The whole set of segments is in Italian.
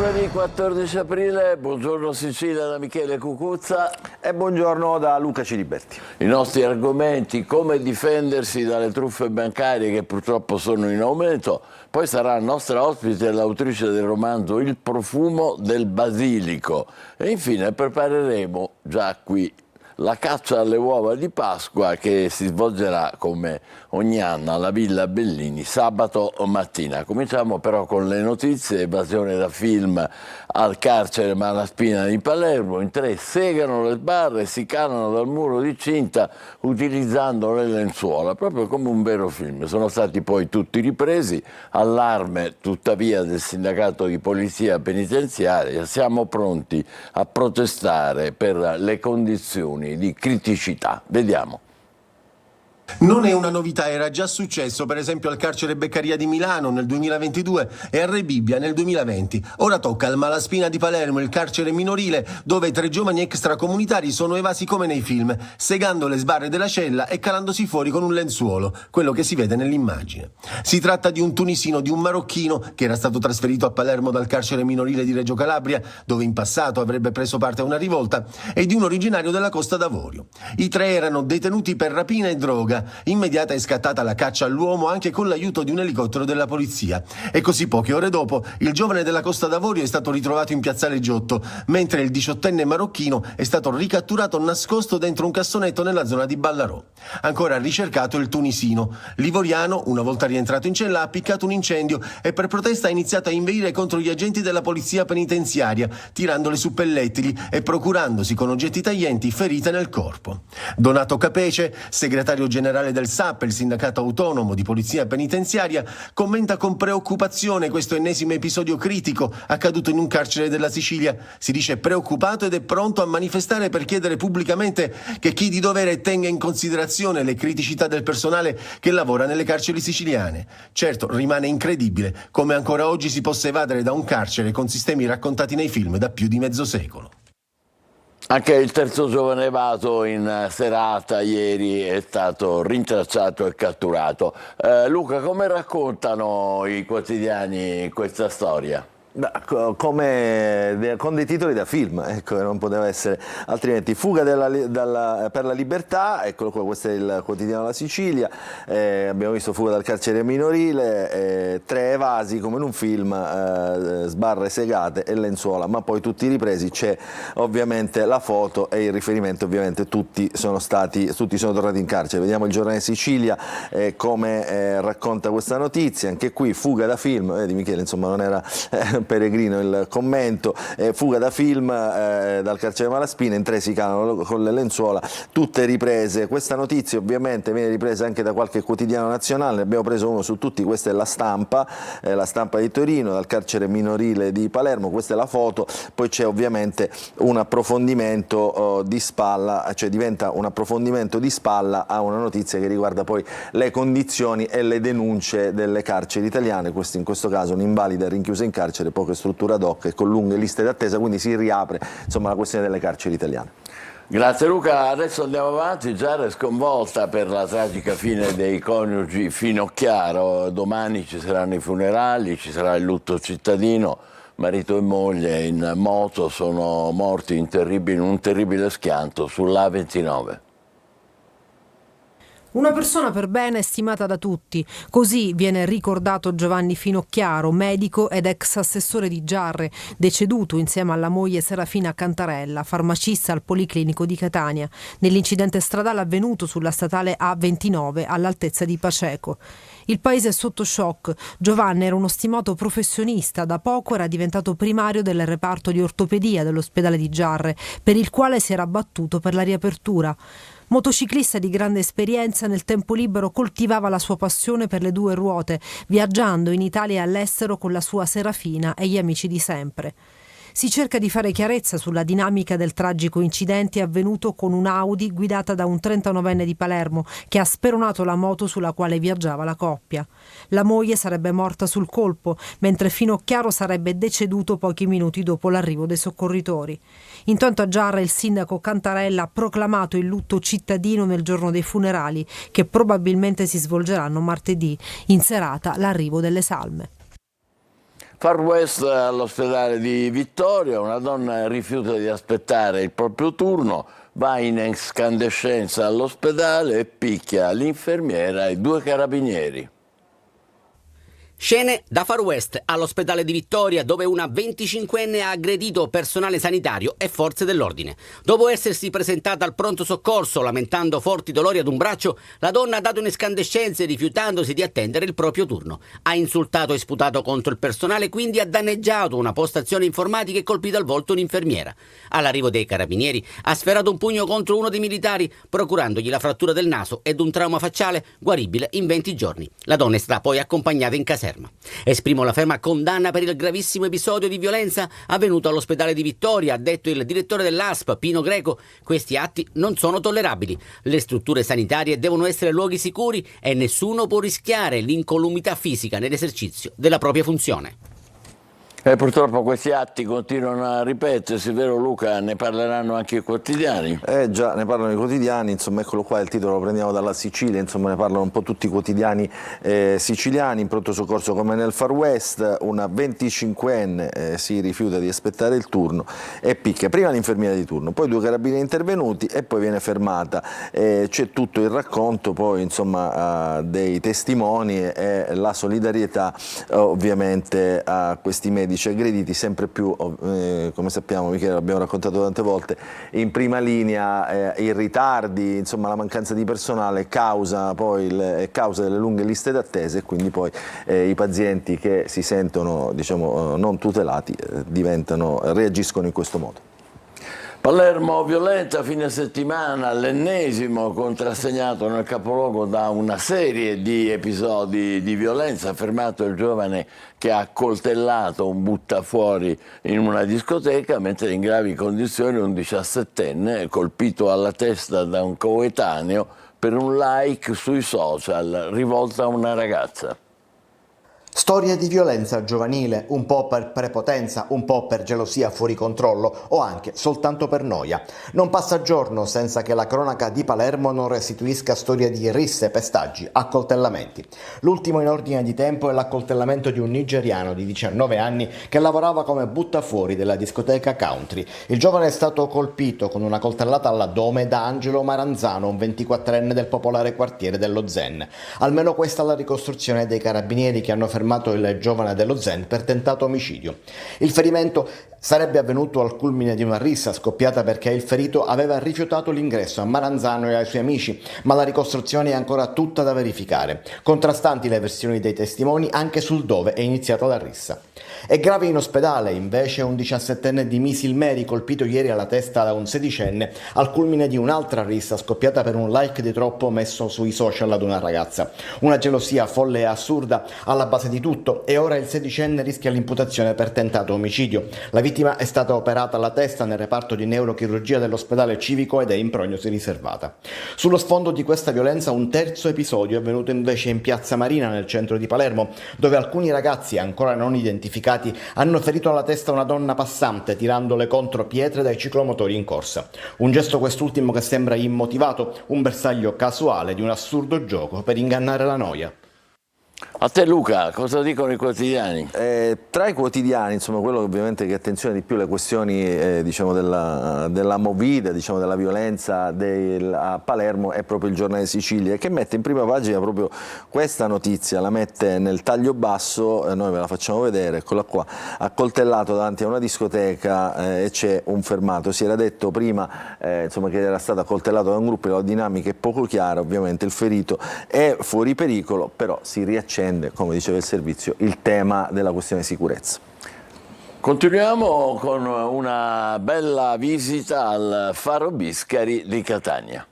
Mercoledì 14 aprile, buongiorno Sicilia da Michele Cucuzza e buongiorno da Luca Ciliberti. I nostri argomenti: come difendersi dalle truffe bancarie che purtroppo sono in aumento. Poi sarà nostra ospite l'autrice del romanzo Il profumo del basilico e infine prepareremo già qui la caccia alle uova di Pasqua che si svolgerà come ogni anno alla Villa Bellini sabato mattina. Cominciamo però con le notizie. Evasione da film al carcere Malaspina di Palermo. In 3 segano le sbarre e si calano dal muro di cinta utilizzando le lenzuola, proprio come un vero film. Sono stati poi tutti ripresi. Allarme tuttavia del sindacato di polizia penitenziaria. Siamo pronti a protestare per le condizioni di criticità. Vediamo. Non è una novità, era già successo per esempio al carcere Beccaria di Milano nel 2022 e a Rebibbia nel 2020. Ora tocca al Malaspina di Palermo, il carcere minorile, dove 3 giovani extracomunitari sono evasi come nei film, segando le sbarre della cella e calandosi fuori con un lenzuolo, quello che si vede nell'immagine. Si tratta di un tunisino, di un marocchino che era stato trasferito a Palermo dal carcere minorile di Reggio Calabria, dove in passato avrebbe preso parte a una rivolta, e di un originario della Costa d'Avorio. I 3 erano detenuti per rapina e droga. Immediata è scattata la caccia all'uomo anche con l'aiuto di un elicottero della polizia. E così poche ore dopo il giovane della Costa d'Avorio è stato ritrovato in piazzale Giotto, mentre il 18enne marocchino è stato ricatturato nascosto dentro un cassonetto nella zona di Ballarò. Ancora ricercato il tunisino. L'ivoriano, una volta rientrato in cella, ha appiccato un incendio e per protesta ha iniziato a inveire contro gli agenti della polizia penitenziaria, tirandoli su pellettili e procurandosi con oggetti taglienti ferite nel corpo. Donato Capece, segretario generale del SAP, il sindacato autonomo di polizia penitenziaria, commenta con preoccupazione questo ennesimo episodio critico accaduto in un carcere della Sicilia. Si dice preoccupato ed è pronto a manifestare per chiedere pubblicamente che chi di dovere tenga in considerazione le criticità del personale che lavora nelle carceri siciliane. Certo, rimane incredibile come ancora oggi si possa evadere da un carcere con sistemi raccontati nei film da più di mezzo secolo. Anche il terzo giovane evaso in serata ieri è stato rintracciato e catturato. Luca, come raccontano i quotidiani questa storia? Come con dei titoli da film, ecco, non poteva essere altrimenti. Fuga per la libertà, eccolo qua, questo è il quotidiano della Sicilia. Abbiamo visto fuga dal carcere minorile, 3 evasi come in un film, sbarre segate e lenzuola, ma poi tutti ripresi. C'è ovviamente la foto e il riferimento, ovviamente tutti sono tornati in carcere. Vediamo il giornale Sicilia come racconta questa notizia. Anche qui fuga da film, vedi Michele, insomma non era peregrino il commento. Fuga da film dal carcere Malaspina, in 3 si calano con le lenzuola, tutte riprese. Questa notizia ovviamente viene ripresa anche da qualche quotidiano nazionale, ne abbiamo preso uno su tutti. Questa è la Stampa di Torino, dal carcere minorile di Palermo. Questa è la foto, poi c'è ovviamente un approfondimento di spalla, cioè diventa un approfondimento di spalla a una notizia che riguarda poi le condizioni e le denunce delle carceri italiane. In questo caso un'invalida rinchiusa in carcere, poche strutture ad hoc e con lunghe liste d'attesa, quindi si riapre insomma la questione delle carceri italiane. Grazie Luca, adesso andiamo avanti. Giara è sconvolta per la tragica fine dei coniugi Finocchiaro. Domani ci saranno i funerali, ci sarà il lutto cittadino. Marito e moglie in moto sono morti in un terribile schianto sull'A29. Una persona per bene stimata da tutti. Così viene ricordato Giovanni Finocchiaro, medico ed ex assessore di Giarre, deceduto insieme alla moglie Serafina Cantarella, farmacista al Policlinico di Catania, nell'incidente stradale avvenuto sulla statale A29 all'altezza di Paceco. Il paese è sotto shock. Giovanni era uno stimato professionista, da poco era diventato primario del reparto di ortopedia dell'ospedale di Giarre, per il quale si era battuto per la riapertura. Motociclista di grande esperienza, nel tempo libero coltivava la sua passione per le 2 ruote, viaggiando in Italia e all'estero con la sua Serafina e gli amici di sempre. Si cerca di fare chiarezza sulla dinamica del tragico incidente avvenuto con un'Audi guidata da un 39enne di Palermo che ha speronato la moto sulla quale viaggiava la coppia. La moglie sarebbe morta sul colpo, mentre Finocchiaro sarebbe deceduto pochi minuti dopo l'arrivo dei soccorritori. Intanto a Giarra il sindaco Cantarella ha proclamato il lutto cittadino nel giorno dei funerali, che probabilmente si svolgeranno martedì, in serata l'arrivo delle salme. Far West all'ospedale di Vittoria, una donna rifiuta di aspettare il proprio turno, va in escandescenza all'ospedale e picchia l'infermiera e 2 carabinieri. Scene da Far West all'ospedale di Vittoria, dove una 25enne ha aggredito personale sanitario e forze dell'ordine. Dopo essersi presentata al pronto soccorso lamentando forti dolori ad un braccio, la donna ha dato un'escandescenza rifiutandosi di attendere il proprio turno. Ha insultato e sputato contro il personale, quindi ha danneggiato una postazione informatica e colpito al volto un'infermiera. All'arrivo dei carabinieri ha sferato un pugno contro uno dei militari, procurandogli la frattura del naso ed un trauma facciale guaribile in 20 giorni. La donna è stata poi accompagnata in caserma. Esprimo la ferma condanna per il gravissimo episodio di violenza avvenuto all'ospedale di Vittoria, ha detto il direttore dell'ASP, Pino Greco. Questi atti non sono tollerabili. Le strutture sanitarie devono essere luoghi sicuri e nessuno può rischiare l'incolumità fisica nell'esercizio della propria funzione. E purtroppo questi atti continuano a ripetersi, vero Luca? Ne parleranno anche i quotidiani? Già, ne parlano i quotidiani, insomma, eccolo qua, il titolo lo prendiamo dalla Sicilia, insomma, ne parlano un po' tutti i quotidiani siciliani. In pronto soccorso come nel Far West, una 25enne si rifiuta di aspettare il turno e picchia prima l'infermiera di turno, poi 2 carabinieri intervenuti e poi viene fermata. C'è tutto il racconto poi, insomma, dei testimoni e la solidarietà ovviamente a questi medici aggrediti, sempre più, come sappiamo, Michele, l'abbiamo raccontato tante volte, in prima linea i ritardi, insomma la mancanza di personale causa delle lunghe liste d'attesa e quindi poi i pazienti che si sentono, diciamo, non tutelati reagiscono in questo modo. Palermo violenta, fine settimana, l'ennesimo contrassegnato nel capoluogo da una serie di episodi di violenza. Fermato il giovane che ha accoltellato un buttafuori in una discoteca, mentre in gravi condizioni un 17enne colpito alla testa da un coetaneo per un like sui social rivolto a una ragazza. Storie di violenza giovanile, un po' per prepotenza, un po' per gelosia fuori controllo o anche soltanto per noia. Non passa giorno senza che la cronaca di Palermo non restituisca storie di risse, pestaggi, accoltellamenti. L'ultimo in ordine di tempo è l'accoltellamento di un nigeriano di 19 anni che lavorava come buttafuori della discoteca Country. Il giovane è stato colpito con una coltellata all'addome da Angelo Maranzano, un 24enne del popolare quartiere dello Zen. Almeno questa è la ricostruzione dei carabinieri che hanno fermato il giovane dello Zen per tentato omicidio. Il ferimento sarebbe avvenuto al culmine di una rissa scoppiata perché il ferito aveva rifiutato l'ingresso a Maranzano e ai suoi amici, ma la ricostruzione è ancora tutta da verificare. Contrastanti le versioni dei testimoni anche sul dove è iniziata la rissa. È grave in ospedale invece un 17enne di Misilmeri colpito ieri alla testa da un 16enne al culmine di un'altra rissa scoppiata per un like di troppo messo sui social ad una ragazza. Una gelosia folle e assurda alla base di tutto e ora il 16enne rischia l'imputazione per tentato omicidio. La vittima è stata operata alla testa nel reparto di neurochirurgia dell'ospedale civico ed è in prognosi riservata. Sullo sfondo di questa violenza un terzo episodio è avvenuto invece in Piazza Marina nel centro di Palermo, dove alcuni ragazzi ancora non identificati hanno ferito alla testa una donna passante tirandole contro pietre dai ciclomotori in corsa. Un gesto quest'ultimo che sembra immotivato, un bersaglio casuale di un assurdo gioco per ingannare la noia. A te Luca, cosa dicono i quotidiani? Tra i quotidiani, insomma, quello che ovviamente che attenziona di più le questioni diciamo della movida, diciamo della violenza a Palermo è proprio il Giornale Sicilia, che mette in prima pagina proprio questa notizia, la mette nel taglio basso, noi ve la facciamo vedere, eccola qua, accoltellato davanti a una discoteca e c'è un fermato. Si era detto prima insomma, che era stato accoltellato da un gruppo, la dinamica è poco chiara, ovviamente il ferito è fuori pericolo, però si riaccende, come diceva il servizio, il tema della questione sicurezza. Continuiamo con una bella visita al Faro Biscari di Catania.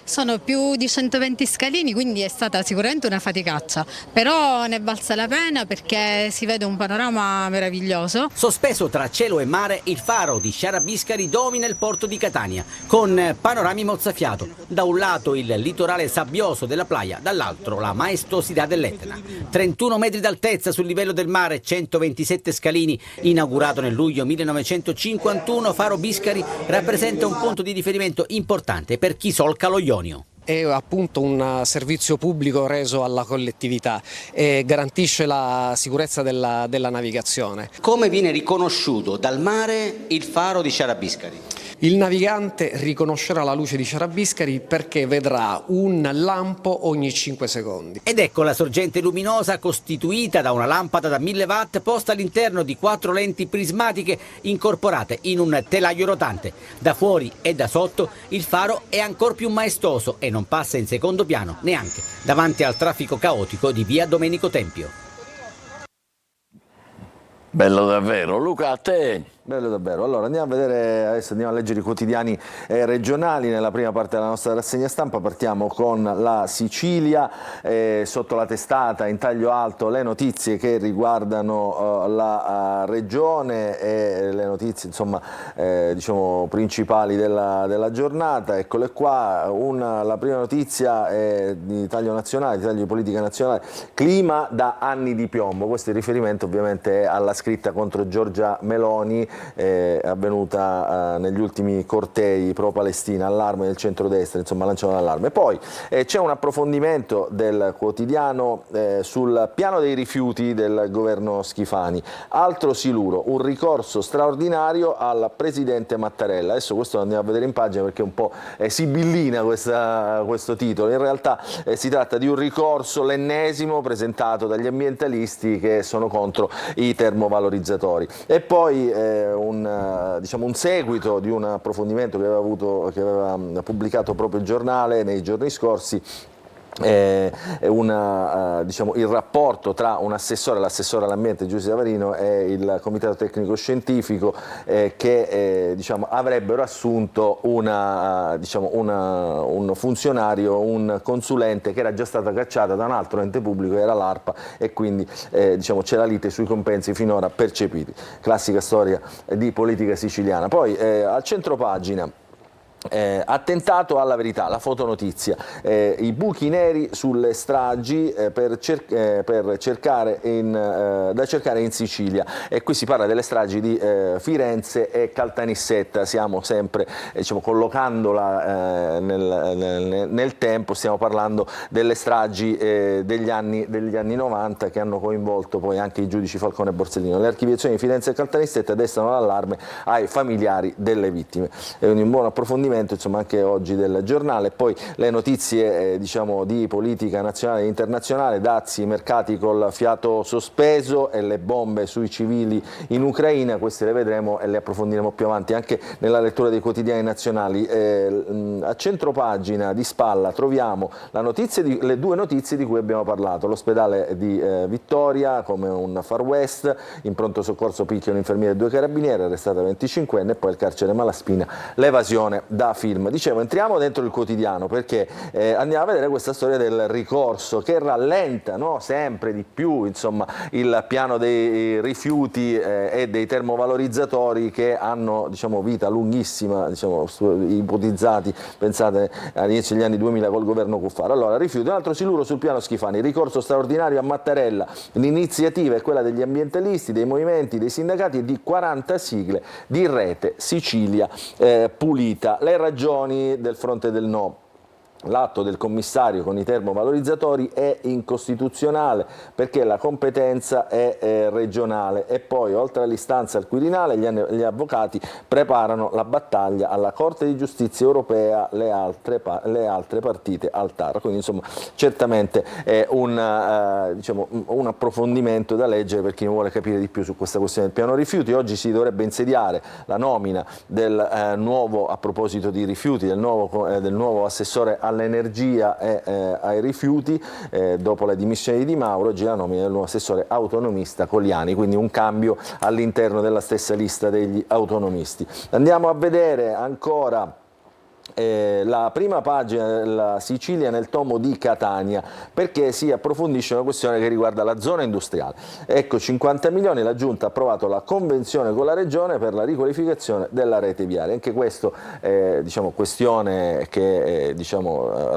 Sono più di 120 scalini, quindi è stata sicuramente una faticaccia, però ne è valsa la pena perché si vede un panorama meraviglioso. Sospeso tra cielo e mare, il faro di Sciara Biscari domina il porto di Catania, con panorami mozzafiato. Da un lato il litorale sabbioso della playa, dall'altro la maestosità dell'Etna. 31 metri d'altezza sul livello del mare, 127 scalini. Inaugurato nel luglio 1951, Faro Biscari rappresenta un punto di riferimento importante per chi solca lo Ionio. è appunto un servizio pubblico reso alla collettività e garantisce la sicurezza della navigazione. Come viene riconosciuto dal mare il faro di Sciara Biscari? Il navigante riconoscerà la luce di Sciara Biscari perché vedrà un lampo ogni 5 secondi. Ed ecco la sorgente luminosa costituita da una lampada da 1000 watt posta all'interno di 4 lenti prismatiche incorporate in un telaio rotante. Da fuori e da sotto il faro è ancor più maestoso e non passa in secondo piano neanche davanti al traffico caotico di via Domenico Tempio. Bello davvero. Luca, a te. Bello davvero. Allora andiamo a vedere, adesso andiamo a leggere i quotidiani regionali. Nella prima parte della nostra rassegna stampa partiamo con la Sicilia, sotto la testata in taglio alto le notizie che riguardano la regione e le notizie insomma diciamo principali della giornata. Eccole qua, la prima notizia è di taglio nazionale, di taglio di politica nazionale, clima da anni di piombo. Questo è il riferimento ovviamente alla scritta contro Giorgia Meloni avvenuta negli ultimi cortei pro-Palestina, allarme del centrodestra, insomma lanciano l'allarme. Poi c'è un approfondimento del quotidiano sul piano dei rifiuti del governo Schifani, altro siluro, un ricorso straordinario al presidente Mattarella. Adesso questo lo andiamo a vedere in pagina perché un po' sibillina questo titolo. In realtà si tratta di un ricorso, l'ennesimo, presentato dagli ambientalisti che sono contro i termovalorizzatori. E poi un seguito di un approfondimento che aveva pubblicato proprio il giornale nei giorni scorsi. Il rapporto tra un assessore, l'assessore all'ambiente Giuseppe Savarino e il comitato tecnico scientifico che avrebbero assunto un funzionario, un consulente che era già stata cacciata da un altro ente pubblico, era l'ARPA, e quindi c'è la lite sui compensi finora percepiti. Classica storia di politica siciliana. Poi al centropagina, attentato alla verità, la fotonotizia, i buchi neri sulle stragi da cercare in Sicilia, e qui si parla delle stragi di Firenze e Caltanissetta. Stiamo sempre collocandola nel tempo, stiamo parlando delle stragi degli anni 90 che hanno coinvolto poi anche i giudici Falcone e Borsellino. Le archiviazioni di Firenze e Caltanissetta destano l'allarme ai familiari delle vittime. È un buon approfondimento insomma anche oggi del giornale. Poi le notizie di politica nazionale e internazionale, dazi, mercati col fiato sospeso e le bombe sui civili in Ucraina. Queste le vedremo e le approfondiremo più avanti anche nella lettura dei quotidiani nazionali. A centropagina di spalla troviamo le due notizie di cui abbiamo parlato: l'ospedale di Vittoria come un Far West, in pronto soccorso picchia un infermiere e 2 carabinieri, arrestata 25enne, e poi il carcere Malaspina, l'evasione da film. Dicevo, entriamo dentro il quotidiano perché andiamo a vedere questa storia del ricorso che rallenta sempre di più insomma il piano dei rifiuti e dei termovalorizzatori che hanno vita lunghissima, ipotizzati, pensate all'inizio degli anni 2000 col governo Cuffaro. Allora, rifiuti, un altro siluro sul piano Schifani, ricorso straordinario a Mattarella. L'iniziativa è quella degli ambientalisti, dei movimenti, dei sindacati e di 40 sigle di Rete Sicilia Pulita. Le ragioni del fronte del no: l'atto del commissario con i termovalorizzatori è incostituzionale perché la competenza è regionale, e poi oltre all'istanza al Quirinale gli avvocati preparano la battaglia alla Corte di Giustizia Europea, le altre partite al TAR. Quindi insomma certamente è un approfondimento da leggere per chi vuole capire di più su questa questione del piano rifiuti. Oggi si dovrebbe insediare la nomina del nuovo, a proposito di rifiuti, del nuovo assessore all'energia e ai rifiuti, dopo le dimissioni di Di Mauro. Oggi la nomina del nuovo assessore autonomista Coliani, quindi un cambio all'interno della stessa lista degli autonomisti. Andiamo a vedere ancora la prima pagina della Sicilia nel tomo di Catania, perché si approfondisce una questione che riguarda la zona industriale. Ecco, 50 milioni, la Giunta ha approvato la convenzione con la Regione per la riqualificazione della rete viaria. Anche questo questione che è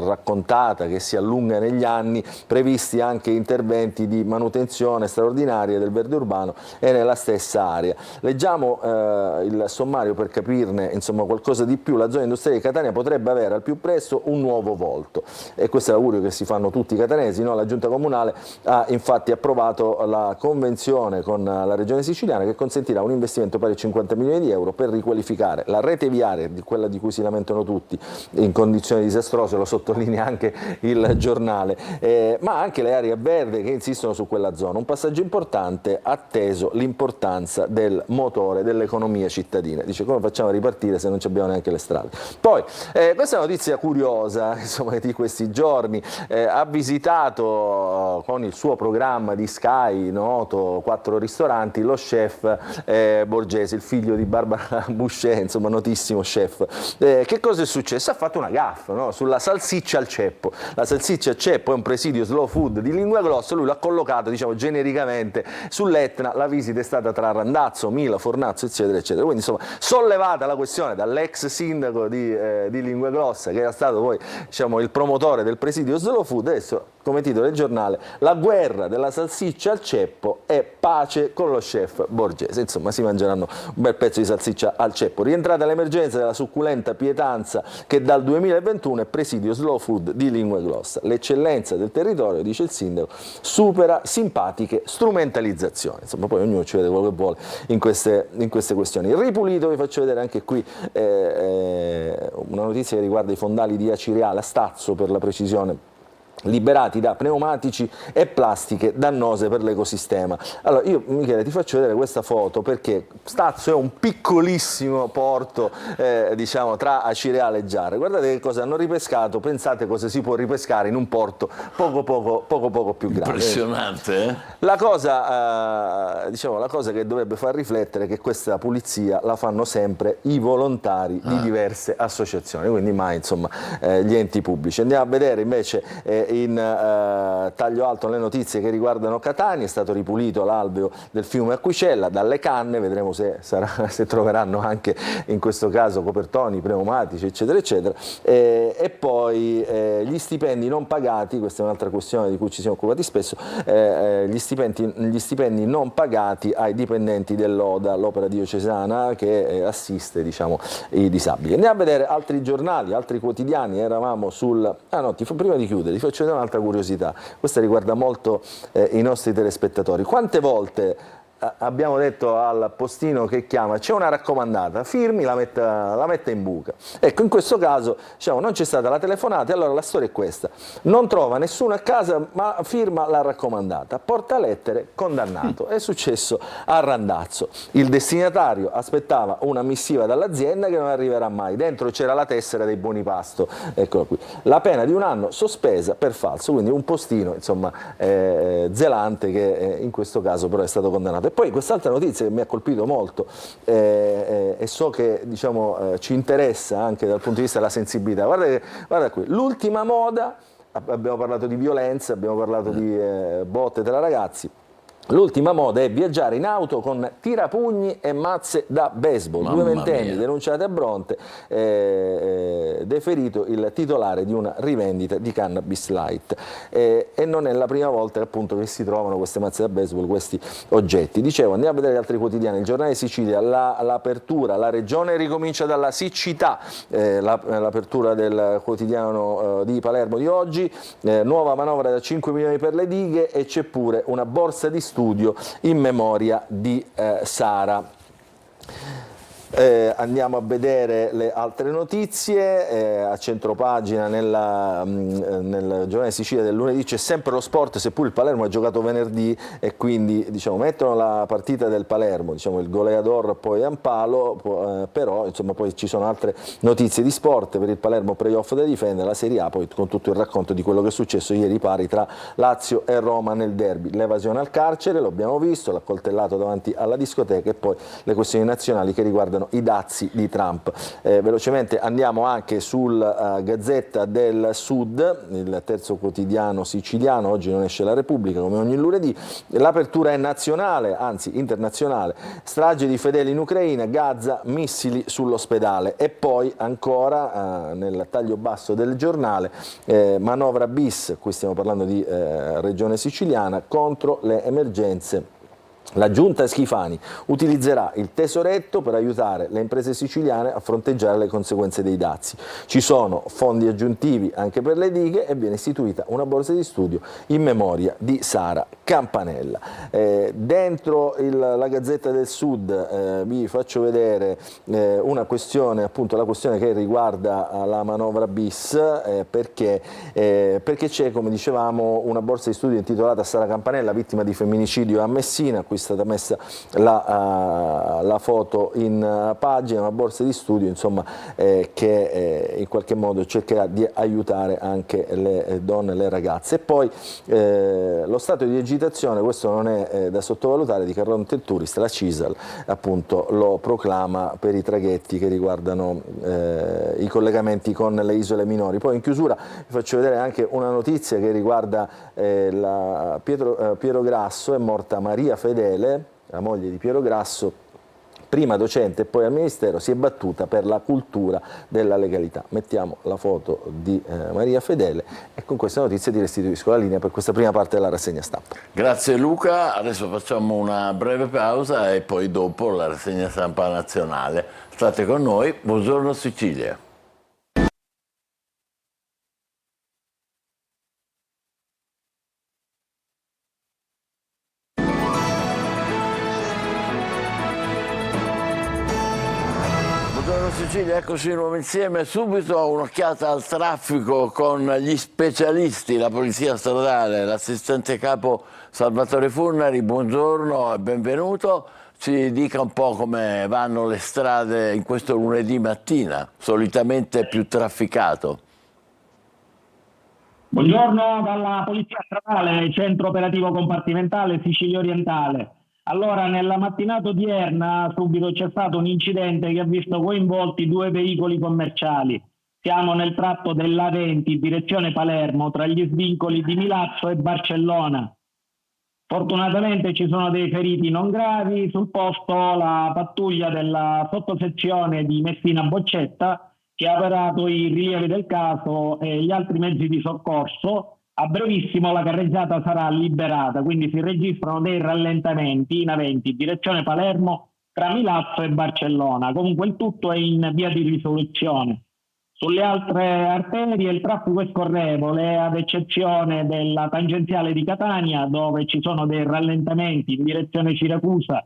raccontata, che si allunga negli anni, previsti anche interventi di manutenzione straordinaria del verde urbano e nella stessa area. Leggiamo il sommario per capirne qualcosa di più. La zona industriale di Catania Catania potrebbe avere al più presto un nuovo volto, e questo è l'augurio che si fanno tutti i catanesi, no? La Giunta Comunale ha infatti approvato la convenzione con la Regione Siciliana che consentirà un investimento pari a 50 milioni di euro per riqualificare la rete viaria, quella di cui si lamentano tutti, in condizioni disastrose, lo sottolinea anche il giornale, ma anche le aree verde che insistono su quella zona. Un passaggio importante, atteso l'importanza del motore dell'economia cittadina. Dice, come facciamo a ripartire se non abbiamo neanche le strade? Poi, questa è una notizia curiosa, insomma, di questi giorni, ha visitato con il suo programma di Sky, noto, 4 ristoranti, lo chef Borgese, il figlio di Barbara Boucher, insomma notissimo chef. Che cosa è successo? Ha fatto una gaffa, no? Sulla salsiccia al ceppo. La salsiccia al ceppo è un presidio slow food di Lingua Grossa, lui l'ha collocato, diciamo, genericamente sull'Etna. La visita è stata tra Randazzo, Mila, Fornazzo, eccetera, eccetera. Quindi, insomma, sollevata la questione dall'ex sindaco di Lingua Grossa, che era stato poi, diciamo, il promotore del presidio slow food, adesso, come titolo del giornale, la guerra della salsiccia al ceppo e pace con lo chef Borgese. Insomma, si mangeranno un bel pezzo di salsiccia al ceppo. Rientrata l'emergenza della succulenta pietanza che dal 2021 è presidio slow food di Lingua Grossa. L'eccellenza del territorio, dice il sindaco, supera simpatiche strumentalizzazioni. Insomma, poi ognuno ci vede quello che vuole in queste questioni. Ripulito, vi faccio vedere anche qui una notizia che riguarda i fondali di Acireale, a Stazzo per la precisione, liberati da pneumatici e plastiche dannose per l'ecosistema. Allora io, Michele, ti faccio vedere questa foto perché Stazzo è un piccolissimo porto, diciamo, tra Acireale e Giarre. Guardate che cosa hanno ripescato, pensate cosa si può ripescare in un porto poco più grande. Impressionante, eh? La cosa, diciamo, la cosa che dovrebbe far riflettere è che questa pulizia la fanno sempre i volontari di diverse associazioni, quindi mai, insomma, gli enti pubblici. Andiamo a vedere invece in taglio alto le notizie che riguardano Catania. È stato ripulito l'alveo del fiume Acquicella dalle canne, vedremo se troveranno anche in questo caso copertoni, pneumatici, eccetera eccetera, e poi gli stipendi non pagati, questa è un'altra questione di cui ci siamo occupati spesso, gli stipendi non pagati ai dipendenti dell'ODA, l'opera diocesana che assiste, diciamo, i disabili. Andiamo a vedere altri giornali, altri quotidiani. Eravamo sul... prima di chiudere ti faccio vedere un'altra curiosità, questa riguarda molto i nostri telespettatori. Quante volte abbiamo detto al postino che chiama, c'è una raccomandata, firmi, la metta in buca. Ecco, in questo caso, diciamo, non c'è stata la telefonata, e allora la storia è questa: non trova nessuno a casa ma firma la raccomandata, porta lettere, condannato. È successo a Randazzo, il destinatario aspettava una missiva dall'azienda che non arriverà mai, dentro c'era la tessera dei buoni pasto, eccola qui, la pena di 1 anno sospesa per falso, quindi un postino, insomma, zelante, che in questo caso però è stato condannato. E poi quest'altra notizia che mi ha colpito molto, e so che, diciamo, ci interessa anche dal punto di vista della sensibilità. Guarda qui, l'ultima moda, abbiamo parlato di violenza, abbiamo parlato di botte tra ragazzi. L'ultima moda è viaggiare in auto con tirapugni e mazze da baseball. Mamma 2 ventenni mia. denunciati a Bronte, deferito il titolare di una rivendita di cannabis light. E non è la prima volta, appunto, che si trovano queste mazze da baseball, questi oggetti. Dicevo, andiamo a vedere gli altri quotidiani. Il Giornale di Sicilia, l'apertura, la regione ricomincia dalla siccità, l'apertura del quotidiano di Palermo di oggi, nuova manovra da 5 milioni per le dighe, e c'è pure una borsa di studio in memoria di Sara. Andiamo a vedere le altre notizie. A centropagina nel Giornale di Sicilia del lunedì c'è sempre lo sport, seppur il Palermo ha giocato venerdì, e quindi, diciamo, mettono la partita del Palermo, diciamo, il goleador poi Ampalo, però, insomma, poi ci sono altre notizie di sport. Per il Palermo playoff da difendere, la Serie A poi con tutto il racconto di quello che è successo ieri pari tra Lazio e Roma nel derby, l'evasione al carcere, lo abbiamo visto, l'accoltellato davanti alla discoteca, e poi le questioni nazionali che riguardano i dazi di Trump. Velocemente andiamo anche sul Gazzetta del Sud, il terzo quotidiano siciliano. Oggi non esce la Repubblica come ogni lunedì. L'apertura è nazionale, anzi internazionale: strage di fedeli in Ucraina, Gaza, missili sull'ospedale. E poi ancora nel taglio basso del giornale, manovra bis, qui stiamo parlando di regione siciliana, contro le emergenze La giunta Schifani utilizzerà il tesoretto per aiutare le imprese siciliane a fronteggiare le conseguenze dei dazi. Ci sono fondi aggiuntivi anche per le dighe e viene istituita una borsa di studio in memoria di Sara Campanella. Dentro la Gazzetta del Sud vi faccio vedere una questione, appunto la questione che riguarda la manovra bis, perché c'è, come dicevamo, una borsa di studio intitolata Sara Campanella, vittima di femminicidio a Messina. Qui è stata messa la foto in pagina, una borsa di studio insomma, che in qualche modo cercherà di aiutare anche le donne e le ragazze. E poi lo stato di agitazione, questo non è da sottovalutare, di Carronte il Tourist, la CISAL appunto lo proclama per i traghetti che riguardano i collegamenti con le isole minori. Poi in chiusura vi faccio vedere anche una notizia che riguarda Piero Grasso. È morta Maria Fedele, la moglie di Piero Grasso, prima docente e poi al Ministero, si è battuta per la cultura della legalità. Mettiamo la foto di Maria Fedele e con questa notizia ti restituisco la linea per questa prima parte della rassegna stampa. Grazie Luca, adesso facciamo una breve pausa e poi dopo la rassegna stampa nazionale. State con noi, buongiorno Sicilia. Sicilia, eccoci di nuovo insieme. Subito un'occhiata al traffico con gli specialisti, la polizia stradale, l'assistente capo Salvatore Furnari. Buongiorno e benvenuto. Ci dica un po' come vanno le strade in questo lunedì mattina, solitamente più trafficato. Buongiorno dalla Polizia Stradale, Centro Operativo Compartimentale Sicilia Orientale. Allora, nella mattinata odierna subito c'è stato un incidente che ha visto coinvolti 2 veicoli commerciali. Siamo nel tratto dell'A20 direzione Palermo, tra gli svincoli di Milazzo e Barcellona. Fortunatamente ci sono dei feriti non gravi. Sul posto la pattuglia della sottosezione di Messina Boccetta, che ha operato i rilievi del caso e gli altri mezzi di soccorso. A brevissimo la carreggiata sarà liberata, quindi si registrano dei rallentamenti in A20 direzione Palermo tra Milazzo e Barcellona. Comunque il tutto è in via di risoluzione. Sulle altre arterie il traffico è scorrevole, ad eccezione della tangenziale di Catania, dove ci sono dei rallentamenti in direzione Siracusa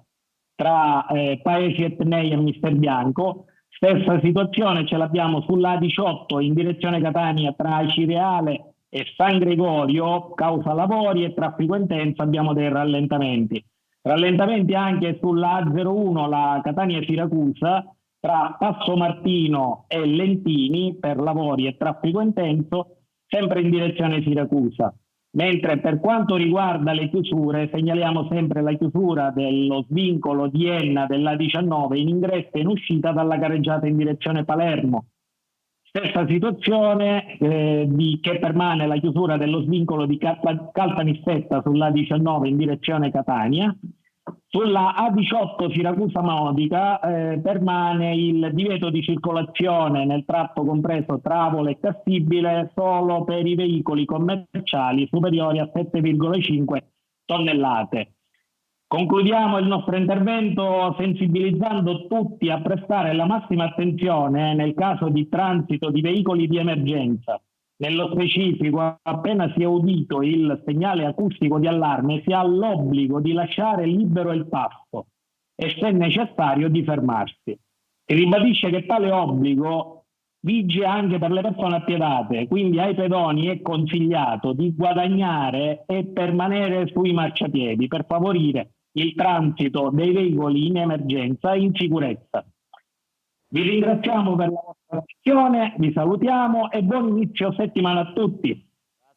tra Paesi Etnei e Mister Bianco. Stessa situazione ce l'abbiamo sulla A18 in direzione Catania tra Cireale e San Gregorio, causa lavori e traffico intenso, abbiamo dei rallentamenti. Rallentamenti anche sulla A01, la Catania-Siracusa, tra Passo Martino e Lentini per lavori e traffico intenso, sempre in direzione Siracusa. Mentre per quanto riguarda le chiusure, segnaliamo sempre la chiusura dello svincolo di Enna della 19 in ingresso e in uscita dalla carreggiata in direzione Palermo. Stessa situazione che permane la chiusura dello svincolo di Caltanissetta sulla 19 in direzione Catania. Sulla A18 Siracusa Modica permane il divieto di circolazione nel tratto compreso tra Avola e Cassibile solo per i veicoli commerciali superiori a 7,5 tonnellate. Concludiamo il nostro intervento sensibilizzando tutti a prestare la massima attenzione nel caso di transito di veicoli di emergenza. Nello specifico, appena si è udito il segnale acustico di allarme, si ha l'obbligo di lasciare libero il passo e, se necessario, di fermarsi. Si ribadisce che tale obbligo vige anche per le persone appiedate, quindi ai pedoni è consigliato di guadagnare e permanere sui marciapiedi per favorire il transito dei veicoli in emergenza in sicurezza. Vi ringraziamo per la vostra attenzione, vi salutiamo e buon inizio settimana a tutti.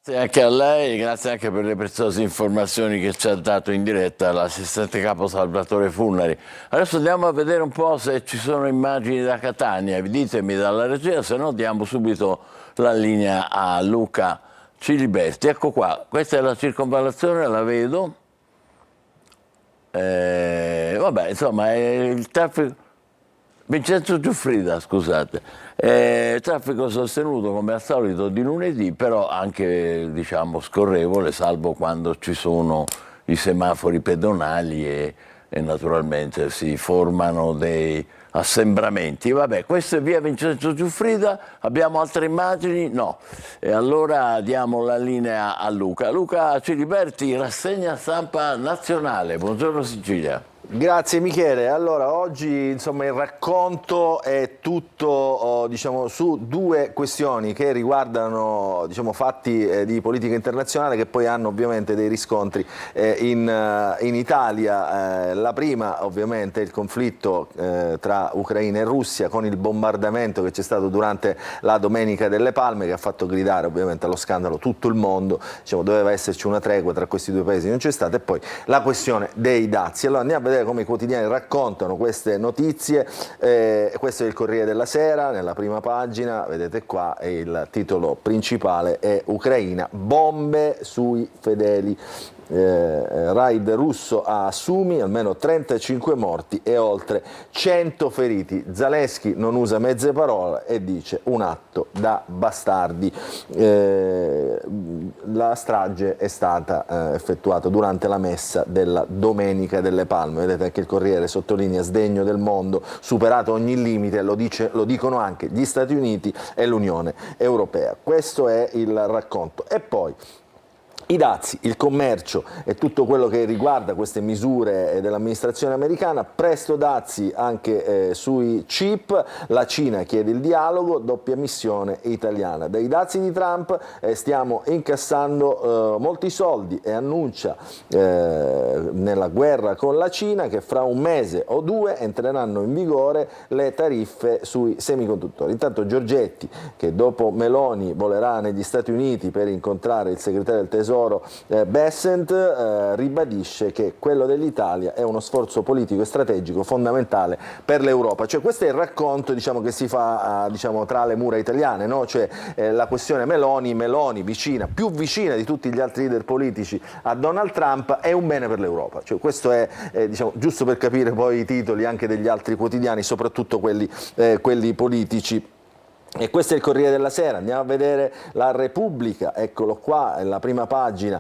Grazie anche a lei, grazie anche per le preziose informazioni che ci ha dato in diretta l'assistente capo Salvatore Furnari. Adesso andiamo a vedere un po' se ci sono immagini da Catania, ditemi dalla regia, se no diamo subito la linea a Luca Ciliberti. Ecco qua, questa è la circonvallazione, la vedo. Vabbè, insomma, è il traffico. Vincenzo Giuffrida, scusate. Traffico sostenuto come al solito di lunedì, però anche, diciamo, scorrevole, salvo quando ci sono i semafori pedonali e naturalmente si formano dei assembramenti. Vabbè, questo è via Vincenzo Giuffrida. Abbiamo altre immagini? No. E allora diamo la linea a Luca. Luca Ciliberti, rassegna stampa nazionale. Buongiorno Sicilia. Grazie Michele. Allora, oggi insomma il racconto è tutto diciamo, su due questioni che riguardano diciamo, fatti di politica internazionale che poi hanno ovviamente dei riscontri in Italia. La prima ovviamente è il conflitto tra Ucraina e Russia con il bombardamento che c'è stato durante la Domenica delle Palme, che ha fatto gridare ovviamente allo scandalo tutto il mondo. Diciamo, doveva esserci una tregua tra questi due paesi, non c'è stata. E poi la questione dei dazi. Allora andiamo a vedere come i quotidiani raccontano queste notizie. Questo è il Corriere della Sera, nella prima pagina, vedete qua, il titolo principale è Ucraina, bombe sui fedeli. Raid russo a Sumi, almeno 35 morti e oltre 100 feriti. Zelensky non usa mezze parole e dice un atto da bastardi. La strage è stata effettuata durante la messa della Domenica delle Palme. Vedete anche il Corriere sottolinea sdegno del mondo, superato ogni limite, lo dicono anche gli Stati Uniti e l'Unione Europea. Questo è il racconto. E poi i dazi, il commercio e tutto quello che riguarda queste misure dell'amministrazione americana. Presto dazi anche sui chip, la Cina chiede il dialogo, doppia missione italiana. Dai dazi di Trump stiamo incassando molti soldi e annuncia nella guerra con la Cina che fra un mese o due entreranno in vigore le tariffe sui semiconduttori. Intanto Giorgetti, che dopo Meloni volerà negli Stati Uniti per incontrare il segretario del Tesoro Bessent, ribadisce che quello dell'Italia è uno sforzo politico e strategico fondamentale per l'Europa. Cioè, questo è il racconto diciamo, che si fa diciamo, tra le mura italiane, no? Cioè, la questione Meloni vicina, più vicina di tutti gli altri leader politici a Donald Trump, è un bene per l'Europa. Cioè, questo è diciamo, giusto per capire poi i titoli anche degli altri quotidiani, soprattutto quelli politici. E questo è il Corriere della Sera. Andiamo a vedere la Repubblica, eccolo qua, la prima pagina,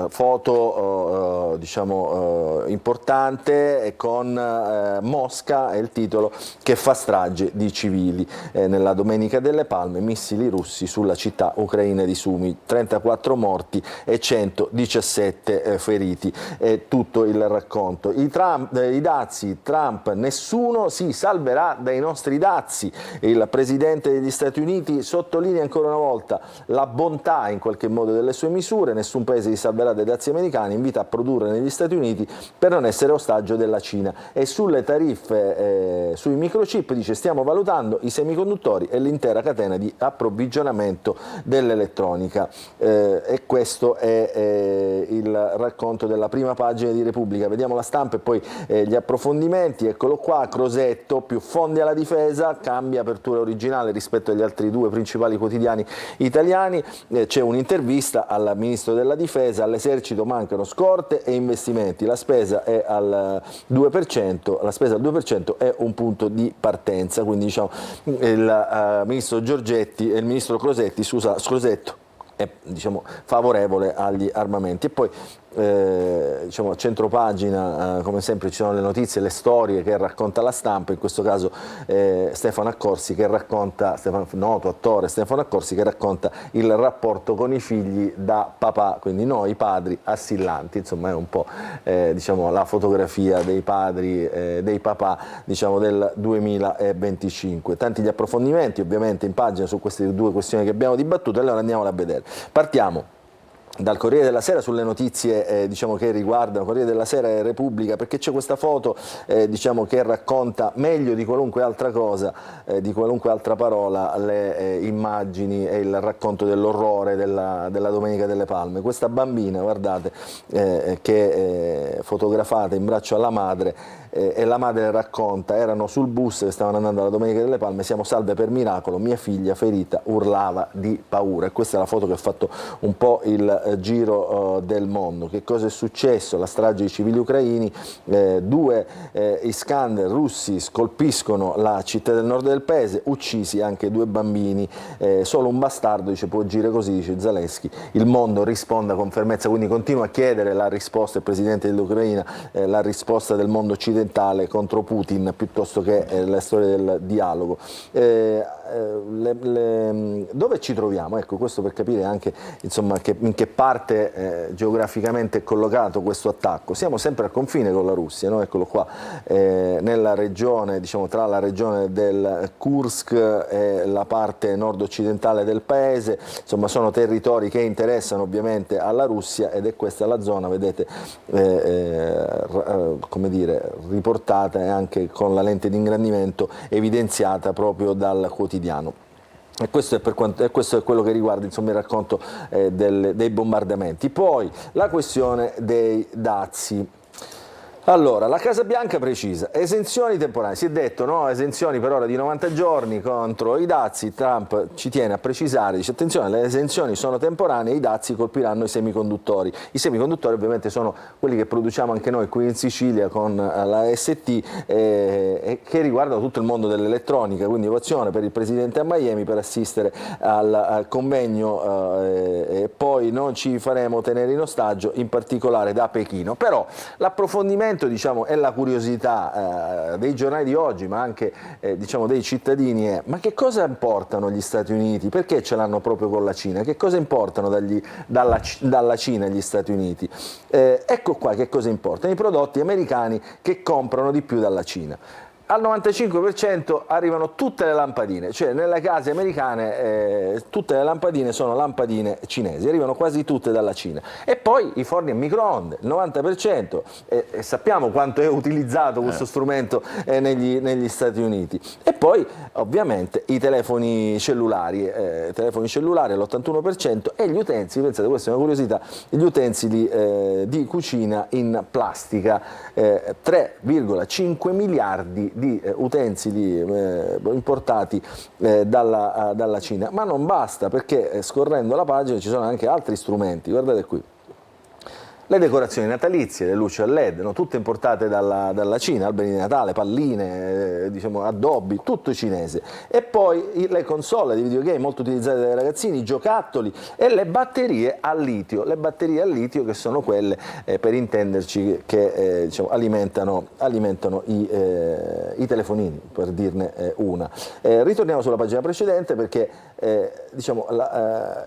foto diciamo importante con Mosca, è il titolo, che fa strage di civili. Nella Domenica delle Palme, missili russi sulla città ucraina di Sumi, 34 morti e 117 feriti. È tutto il racconto. I dazi, Trump, nessuno si salverà dai nostri dazi. Il presidente degli Stati Uniti sottolinea ancora una volta la bontà in qualche modo delle sue misure, nessun paese si salverà dai dazi americani, invita a produrre negli Stati Uniti per non essere ostaggio della Cina. E sulle tariffe sui microchip dice stiamo valutando i semiconduttori e l'intera catena di approvvigionamento dell'elettronica. E questo è il racconto della prima pagina di Repubblica. Vediamo la Stampa e poi gli approfondimenti. Eccolo qua, Crosetto, più fondi alla difesa, cambia apertura originale rispetto agli altri due principali quotidiani italiani. C'è un'intervista al ministro della difesa, all'esercito mancano scorte e investimenti, la spesa è al 2%, la spesa al 2% è un punto di partenza, quindi diciamo il ministro Giorgetti e il ministro Crosetto è diciamo, favorevole agli armamenti. E poi diciamo, a centropagina come sempre ci sono le notizie, le storie che racconta la Stampa, in questo caso Stefano Accorsi che racconta, noto attore Stefano Accorsi, che racconta il rapporto con i figli da papà, quindi noi padri assillanti, insomma è un po' diciamo, la fotografia dei padri, dei papà diciamo, del 2025. Tanti gli approfondimenti ovviamente in pagina su queste due questioni che abbiamo dibattuto, allora andiamole a vedere. Partiamo dal Corriere della Sera sulle notizie diciamo, che riguardano Corriere della Sera e Repubblica, perché c'è questa foto diciamo, che racconta meglio di qualunque altra cosa, di qualunque altra parola, le immagini e il racconto dell'orrore della Domenica delle Palme. Questa bambina, guardate, che è fotografata in braccio alla madre, e la madre racconta, erano sul bus che stavano andando alla Domenica delle Palme, siamo salve per miracolo, mia figlia ferita urlava di paura. E questa è la foto che ha fatto un po' il giro del mondo. Che cosa è successo? La strage di civili ucraini, 2 Iskander russi colpiscono la città del nord del paese, uccisi anche 2 bambini, solo un bastardo, dice, può agire così, dice Zelensky. Il mondo risponda con fermezza, quindi continua a chiedere la risposta, il presidente dell'Ucraina, la risposta del mondo occidentale contro Putin piuttosto che la storia del dialogo. Dove ci troviamo? Ecco, questo per capire anche, insomma, in che parte geograficamente è collocato questo attacco. Siamo sempre al confine con la Russia, no? Eccolo qua, nella regione, diciamo, tra la regione del Kursk e la parte nord-occidentale del paese. Insomma, sono territori che interessano ovviamente alla Russia, ed è questa la zona, vedete, come dire, riportata e anche con la lente di ingrandimento evidenziata proprio dal quotidiano. E questo è quello che riguarda, insomma, il racconto dei bombardamenti. Poi la questione dei dazi. Allora, la Casa Bianca precisa, esenzioni temporanee, si è detto, no, esenzioni per ora di 90 giorni contro i dazi. Trump ci tiene a precisare, dice attenzione, le esenzioni sono temporanee, i dazi colpiranno i semiconduttori. I semiconduttori ovviamente sono quelli che produciamo anche noi qui in Sicilia con la ST, che riguardano tutto il mondo dell'elettronica, quindi ovazione per il Presidente a Miami per assistere al convegno, e poi non ci faremo tenere in ostaggio, in particolare da Pechino. Però l'approfondimento, diciamo, e la curiosità dei giornali di oggi, ma anche diciamo dei cittadini, è: ma che cosa importano gli Stati Uniti? Perché ce l'hanno proprio con la Cina? Che cosa importano dalla Cina gli Stati Uniti? Ecco qua che cosa importano: i prodotti americani che comprano di più dalla Cina. Al 95% arrivano tutte le lampadine, cioè nelle case americane tutte le lampadine sono lampadine cinesi, arrivano quasi tutte dalla Cina. E poi i forni a microonde, il 90%, e sappiamo quanto è utilizzato questo strumento negli Stati Uniti. E poi ovviamente i telefoni cellulari all'81%, e gli utensili, pensate, questa è una curiosità, gli utensili di cucina in plastica, 3,5 miliardi di utensili importati dalla Cina. Ma non basta, perché scorrendo la pagina ci sono anche altri strumenti, guardate qui. Le decorazioni natalizie, le luci a LED, no? Tutte importate dalla Cina, alberi di Natale, palline, diciamo, addobbi, tutto cinese. E poi le console di videogame molto utilizzate dai ragazzini, i giocattoli e le batterie a litio. Le batterie a litio, che sono quelle, per intenderci, che diciamo, alimentano i telefonini, per dirne una. Ritorniamo sulla pagina precedente, perché diciamo,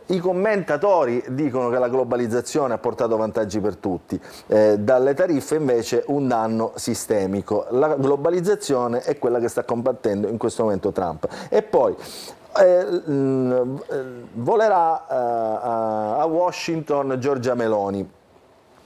i commentatori dicono che la globalizzazione ha portato vantaggi per tutti, dalle tariffe invece un danno sistemico. La globalizzazione è quella che sta combattendo in questo momento Trump. E poi volerà a Washington Giorgia Meloni,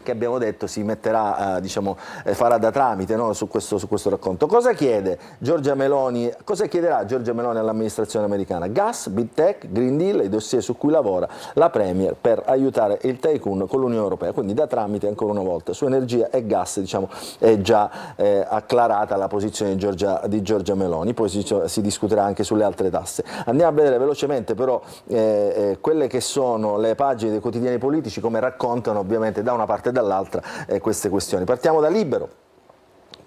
che abbiamo detto si metterà, diciamo, farà da tramite, no, su questo racconto. Cosa chiede Giorgia Meloni? Cosa chiederà Giorgia Meloni all'amministrazione americana? Gas, Big Tech, Green Deal, i dossier su cui lavora la Premier per aiutare il tycoon con l'Unione Europea. Quindi da tramite, ancora una volta, su energia e gas, diciamo, è già acclarata la posizione di Giorgia Meloni. Poi si discuterà anche sulle altre tasse. Andiamo a vedere velocemente però quelle che sono le pagine dei quotidiani politici, come raccontano ovviamente da una parte e dall'altra queste questioni. Partiamo da Libero.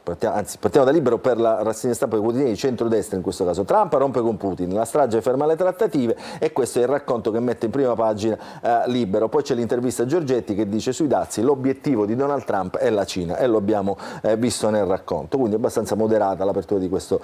Partiamo da Libero per la rassegna stampa dei quotidiani di centrodestra in questo caso. Trump rompe con Putin, la strage ferma le trattative, e questo è il racconto che mette in prima pagina Libero. Poi c'è l'intervista a Giorgetti che dice sui dazi l'obiettivo di Donald Trump è la Cina, e lo abbiamo visto nel racconto, quindi è abbastanza moderata l'apertura di questo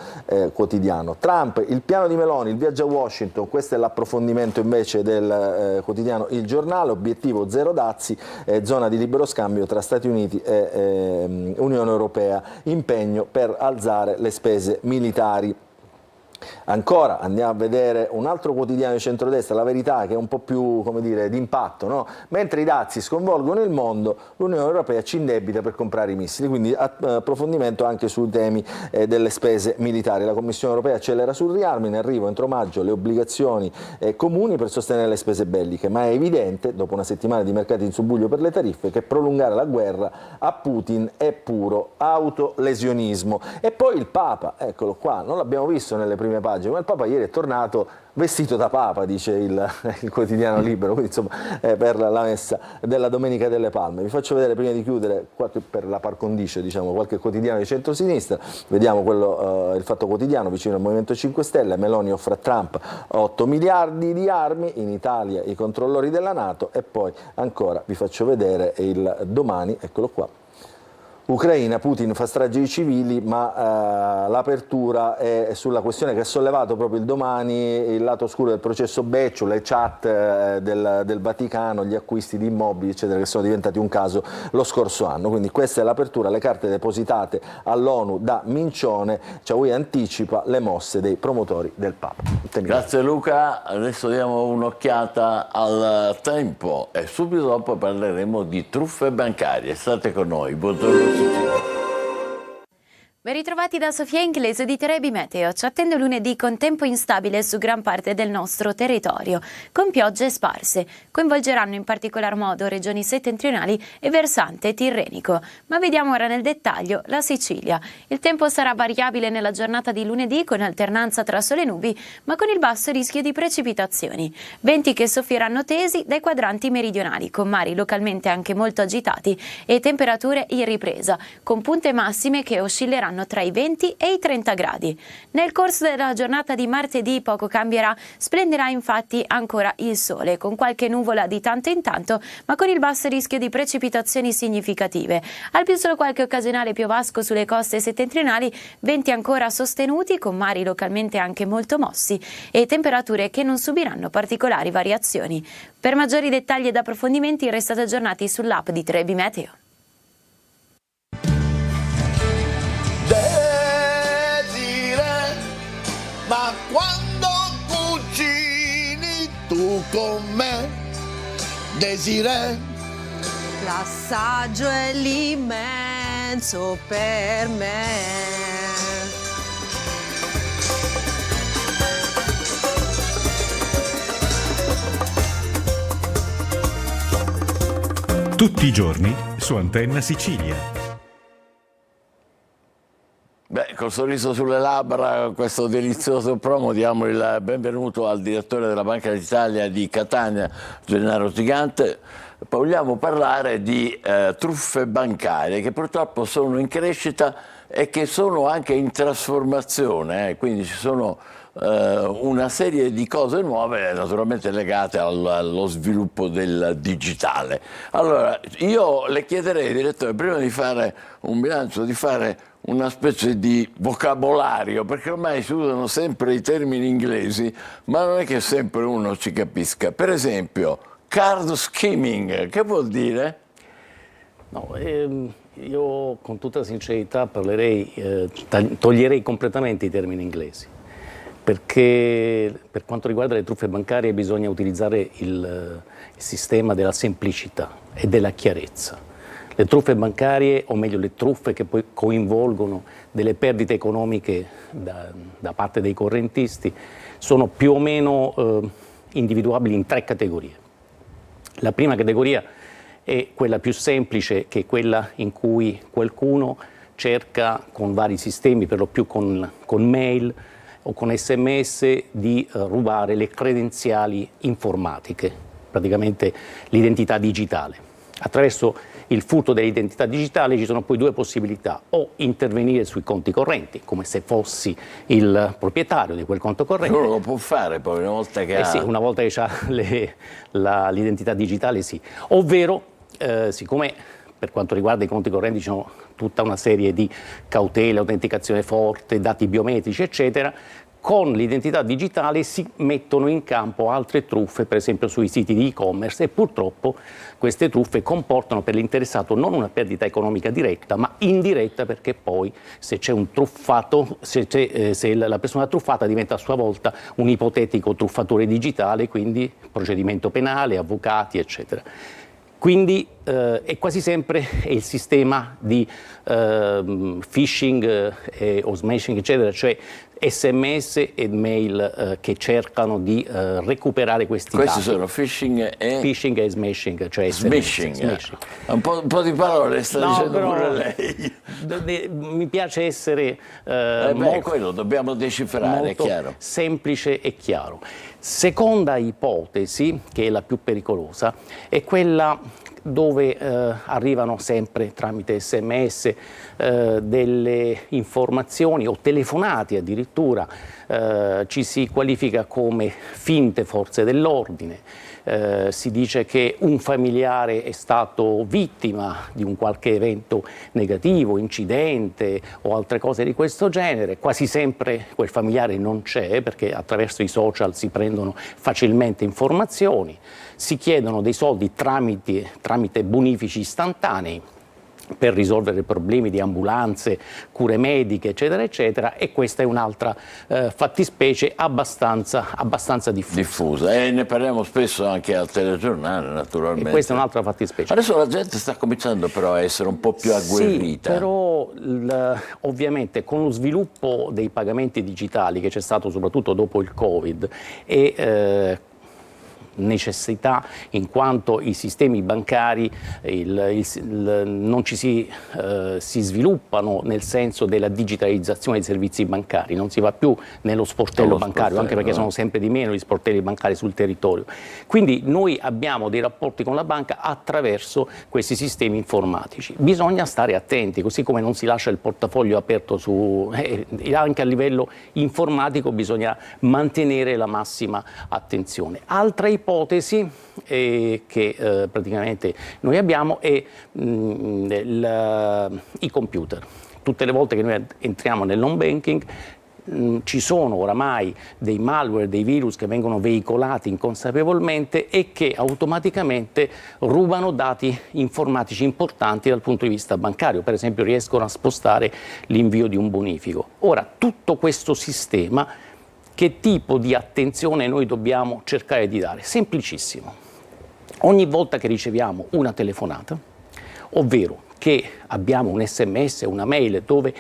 quotidiano. Trump, il piano di Meloni, il viaggio a Washington, questo è l'approfondimento invece del quotidiano Il Giornale, obiettivo zero dazi, zona di libero scambio tra Stati Uniti e Unione Europea, impegno per alzare le spese militari. Ancora andiamo a vedere un altro quotidiano di centrodestra, La Verità, che è un po' più, come dire, d'impatto, no? Mentre i dazi sconvolgono il mondo, l'Unione Europea ci indebita per comprare i missili, quindi approfondimento anche sui temi delle spese militari. La Commissione Europea accelera sul riarmo, in arrivo entro maggio le obbligazioni comuni per sostenere le spese belliche, ma è evidente, dopo una settimana di mercati in subbuglio per le tariffe, che prolungare la guerra a Putin è puro autolesionismo. E poi il Papa, eccolo qua, non l'abbiamo visto nelle prime prime pagine, ma il Papa ieri è tornato vestito da Papa, dice il quotidiano Libero, quindi insomma per la messa della Domenica delle Palme. Vi faccio vedere, prima di chiudere, per la par condicio, diciamo, qualche quotidiano di centrosinistra. Vediamo il Fatto Quotidiano, vicino al Movimento 5 Stelle, Meloni offre a Trump 8 miliardi di armi, in Italia i controllori della NATO, e poi ancora vi faccio vedere il Domani, eccolo qua. Ucraina, Putin fa strage di civili, ma l'apertura è sulla questione che ha sollevato proprio il Domani, il lato oscuro del processo Becciu, le chat del Vaticano, gli acquisti di immobili, eccetera, che sono diventati un caso lo scorso anno. Quindi questa è l'apertura, le carte depositate all'ONU da Mincione, cioè anticipa le mosse dei promotori del Papa. Grazie Luca, adesso diamo un'occhiata al tempo e subito dopo parleremo di truffe bancarie. State con noi, buongiorno. Ben ritrovati da Sofia Inglese di Trebi Meteo. Ci attende lunedì con tempo instabile su gran parte del nostro territorio, con piogge sparse. Coinvolgeranno in particolar modo regioni settentrionali e versante tirrenico. Ma vediamo ora nel dettaglio la Sicilia. Il tempo sarà variabile nella giornata di lunedì con alternanza tra sole e nubi, ma con il basso rischio di precipitazioni. Venti che soffieranno tesi dai quadranti meridionali, con mari localmente anche molto agitati e temperature in ripresa, con punte massime che oscilleranno tra i 20 e i 30 gradi. Nel corso della giornata di martedì poco cambierà, splenderà infatti ancora il sole, con qualche nuvola di tanto in tanto, ma con il basso rischio di precipitazioni significative. Al più solo qualche occasionale piovasco sulle coste settentrionali, venti ancora sostenuti, con mari localmente anche molto mossi e temperature che non subiranno particolari variazioni. Per maggiori dettagli ed approfondimenti restate aggiornati sull'app di Trebi Meteo. Ma quando cucini tu con me, Desiree, l'assaggio è l'immenso per me. Tutti i giorni su Antenna Sicilia. Beh, col sorriso sulle labbra, questo delizioso promo, diamo il benvenuto al direttore della Banca d'Italia di Catania, Gennaro Gigante. Vogliamo parlare di truffe bancarie che purtroppo sono in crescita e che sono anche in trasformazione, quindi ci sono una serie di cose nuove naturalmente legate allo sviluppo del digitale. Allora, io le chiederei, direttore, prima di fare un bilancio, di fare una specie di vocabolario, perché ormai si usano sempre i termini inglesi, ma non è che sempre uno ci capisca. Per esempio, card skimming, che vuol dire? No, io con tutta sincerità parlerei, toglierei completamente i termini inglesi, perché per quanto riguarda le truffe bancarie bisogna utilizzare il sistema della semplicità e della chiarezza. Le truffe bancarie, o meglio le truffe che poi coinvolgono delle perdite economiche da parte dei correntisti, sono più o meno individuabili in tre categorie. La prima categoria è quella più semplice, che è quella in cui qualcuno cerca con vari sistemi, per lo più con mail o con SMS, di rubare le credenziali informatiche, praticamente l'identità digitale. Attraverso il furto dell'identità digitale ci sono poi due possibilità: o intervenire sui conti correnti, come se fossi il proprietario di quel conto corrente. Uno lo può fare poi una volta che ha... Sì, una volta che ha l'identità digitale, sì. Ovvero, siccome per quanto riguarda i conti correnti ci sono tutta una serie di cautele, autenticazione forte, dati biometrici, eccetera, con l'identità digitale si mettono in campo altre truffe, per esempio sui siti di e-commerce, e purtroppo queste truffe comportano per l'interessato non una perdita economica diretta, ma indiretta, perché poi se c'è un truffato, se la persona truffata diventa a sua volta un ipotetico truffatore digitale, quindi procedimento penale, avvocati, eccetera. Quindi e quasi sempre è il sistema di phishing o smashing, eccetera, cioè SMS e mail che cercano di recuperare questi Questi dati. sono phishing e smashing, cioè smashing. smashing. Un po' di parole sta dicendo però pure lei. Mi piace essere quello dobbiamo decifrare, è molto chiaro. semplice e chiaro. Seconda ipotesi, che è la più pericolosa, è quella dove arrivano sempre tramite SMS delle informazioni o telefonate addirittura, ci si qualifica come finte forze dell'ordine, si dice che un familiare è stato vittima di un qualche evento negativo, incidente o altre cose di questo genere. Quasi sempre quel familiare non c'è perché attraverso i social si prendono facilmente informazioni, si chiedono dei soldi tramite bonifici istantanei per risolvere problemi di ambulanze, cure mediche, eccetera, eccetera, e questa è un'altra fattispecie abbastanza diffusa. E ne parliamo spesso anche al telegiornale, naturalmente. E questa è un'altra fattispecie. Adesso la gente sta cominciando però a essere un po' più agguerrita. Sì, però ovviamente con lo sviluppo dei pagamenti digitali che c'è stato soprattutto dopo il Covid e necessità in quanto i sistemi bancari non ci si sviluppano nel senso della digitalizzazione dei servizi bancari, non si va più nello sportello bancario, anche perché sono sempre di meno gli sportelli bancari sul territorio. Quindi noi abbiamo dei rapporti con la banca attraverso questi sistemi informatici. Bisogna stare attenti, così come non si lascia il portafoglio aperto anche a livello informatico bisogna mantenere la massima attenzione. Altra ipotesi che praticamente noi abbiamo è i computer. Tutte le volte che noi entriamo nell'home banking ci sono oramai dei malware, dei virus che vengono veicolati inconsapevolmente e che automaticamente rubano dati informatici importanti dal punto di vista bancario, per esempio riescono a spostare l'invio di un bonifico. Ora, tutto questo sistema, che tipo di attenzione noi dobbiamo cercare di dare? Semplicissimo. Ogni volta che riceviamo una telefonata, ovvero che abbiamo un SMS, una mail dove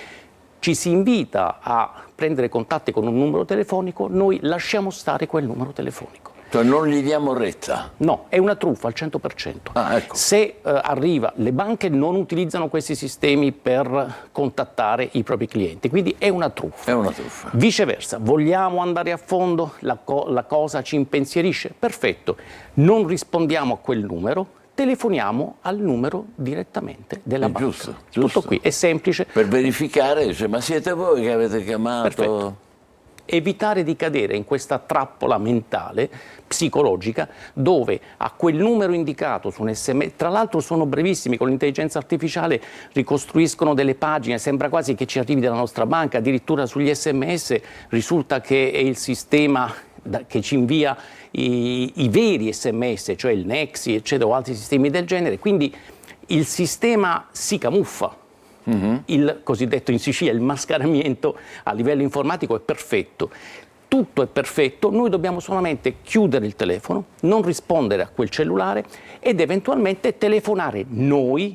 ci si invita a prendere contatti con un numero telefonico, noi lasciamo stare quel numero telefonico. Cioè non gli diamo retta? No, è una truffa al 100%. Ecco. Se arriva, le banche non utilizzano questi sistemi per contattare i propri clienti, quindi è una truffa. È una truffa. Viceversa, vogliamo andare a fondo, la cosa ci impensierisce? Perfetto, non rispondiamo a quel numero, telefoniamo al numero direttamente della banca. Giusto. Tutto qui, è semplice. Per verificare, dice, ma siete voi che avete chiamato? Perfetto. Evitare di cadere in questa trappola mentale, psicologica, dove a quel numero indicato su un SMS, tra l'altro sono brevissimi, con l'intelligenza artificiale ricostruiscono delle pagine, sembra quasi che ci arrivi dalla nostra banca, addirittura sugli SMS risulta che è il sistema che ci invia i veri SMS, cioè il Nexi, eccetera, o altri sistemi del genere, quindi il sistema si camuffa. Il cosiddetto in Sicilia il mascaramento a livello informatico è perfetto, tutto è perfetto, noi dobbiamo solamente chiudere il telefono, non rispondere a quel cellulare ed eventualmente telefonare noi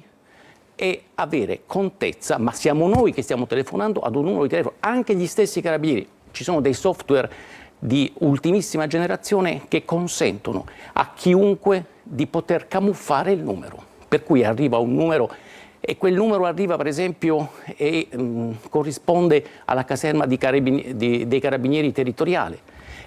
e avere contezza, ma siamo noi che stiamo telefonando ad un numero di telefono, anche gli stessi carabinieri. Ci sono dei software di ultimissima generazione che consentono a chiunque di poter camuffare il numero, per cui arriva un numero e quel numero arriva per esempio e corrisponde alla caserma dei carabinieri territoriali.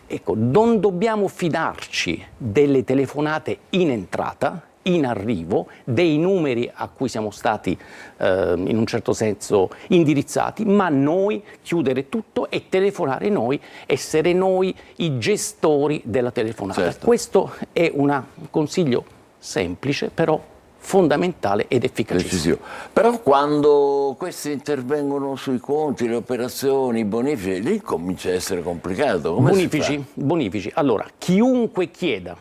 Ecco, non dobbiamo fidarci delle telefonate in entrata, in arrivo, dei numeri a cui siamo stati in un certo senso indirizzati, ma noi chiudere tutto e telefonare noi, essere noi i gestori della telefonata. Certo. Questo è un consiglio semplice, però fondamentale ed efficacissimo. Però quando questi intervengono sui conti, le operazioni, i bonifici, lì comincia a essere complicato. Come si fa? Bonifici. Allora, chiunque chieda,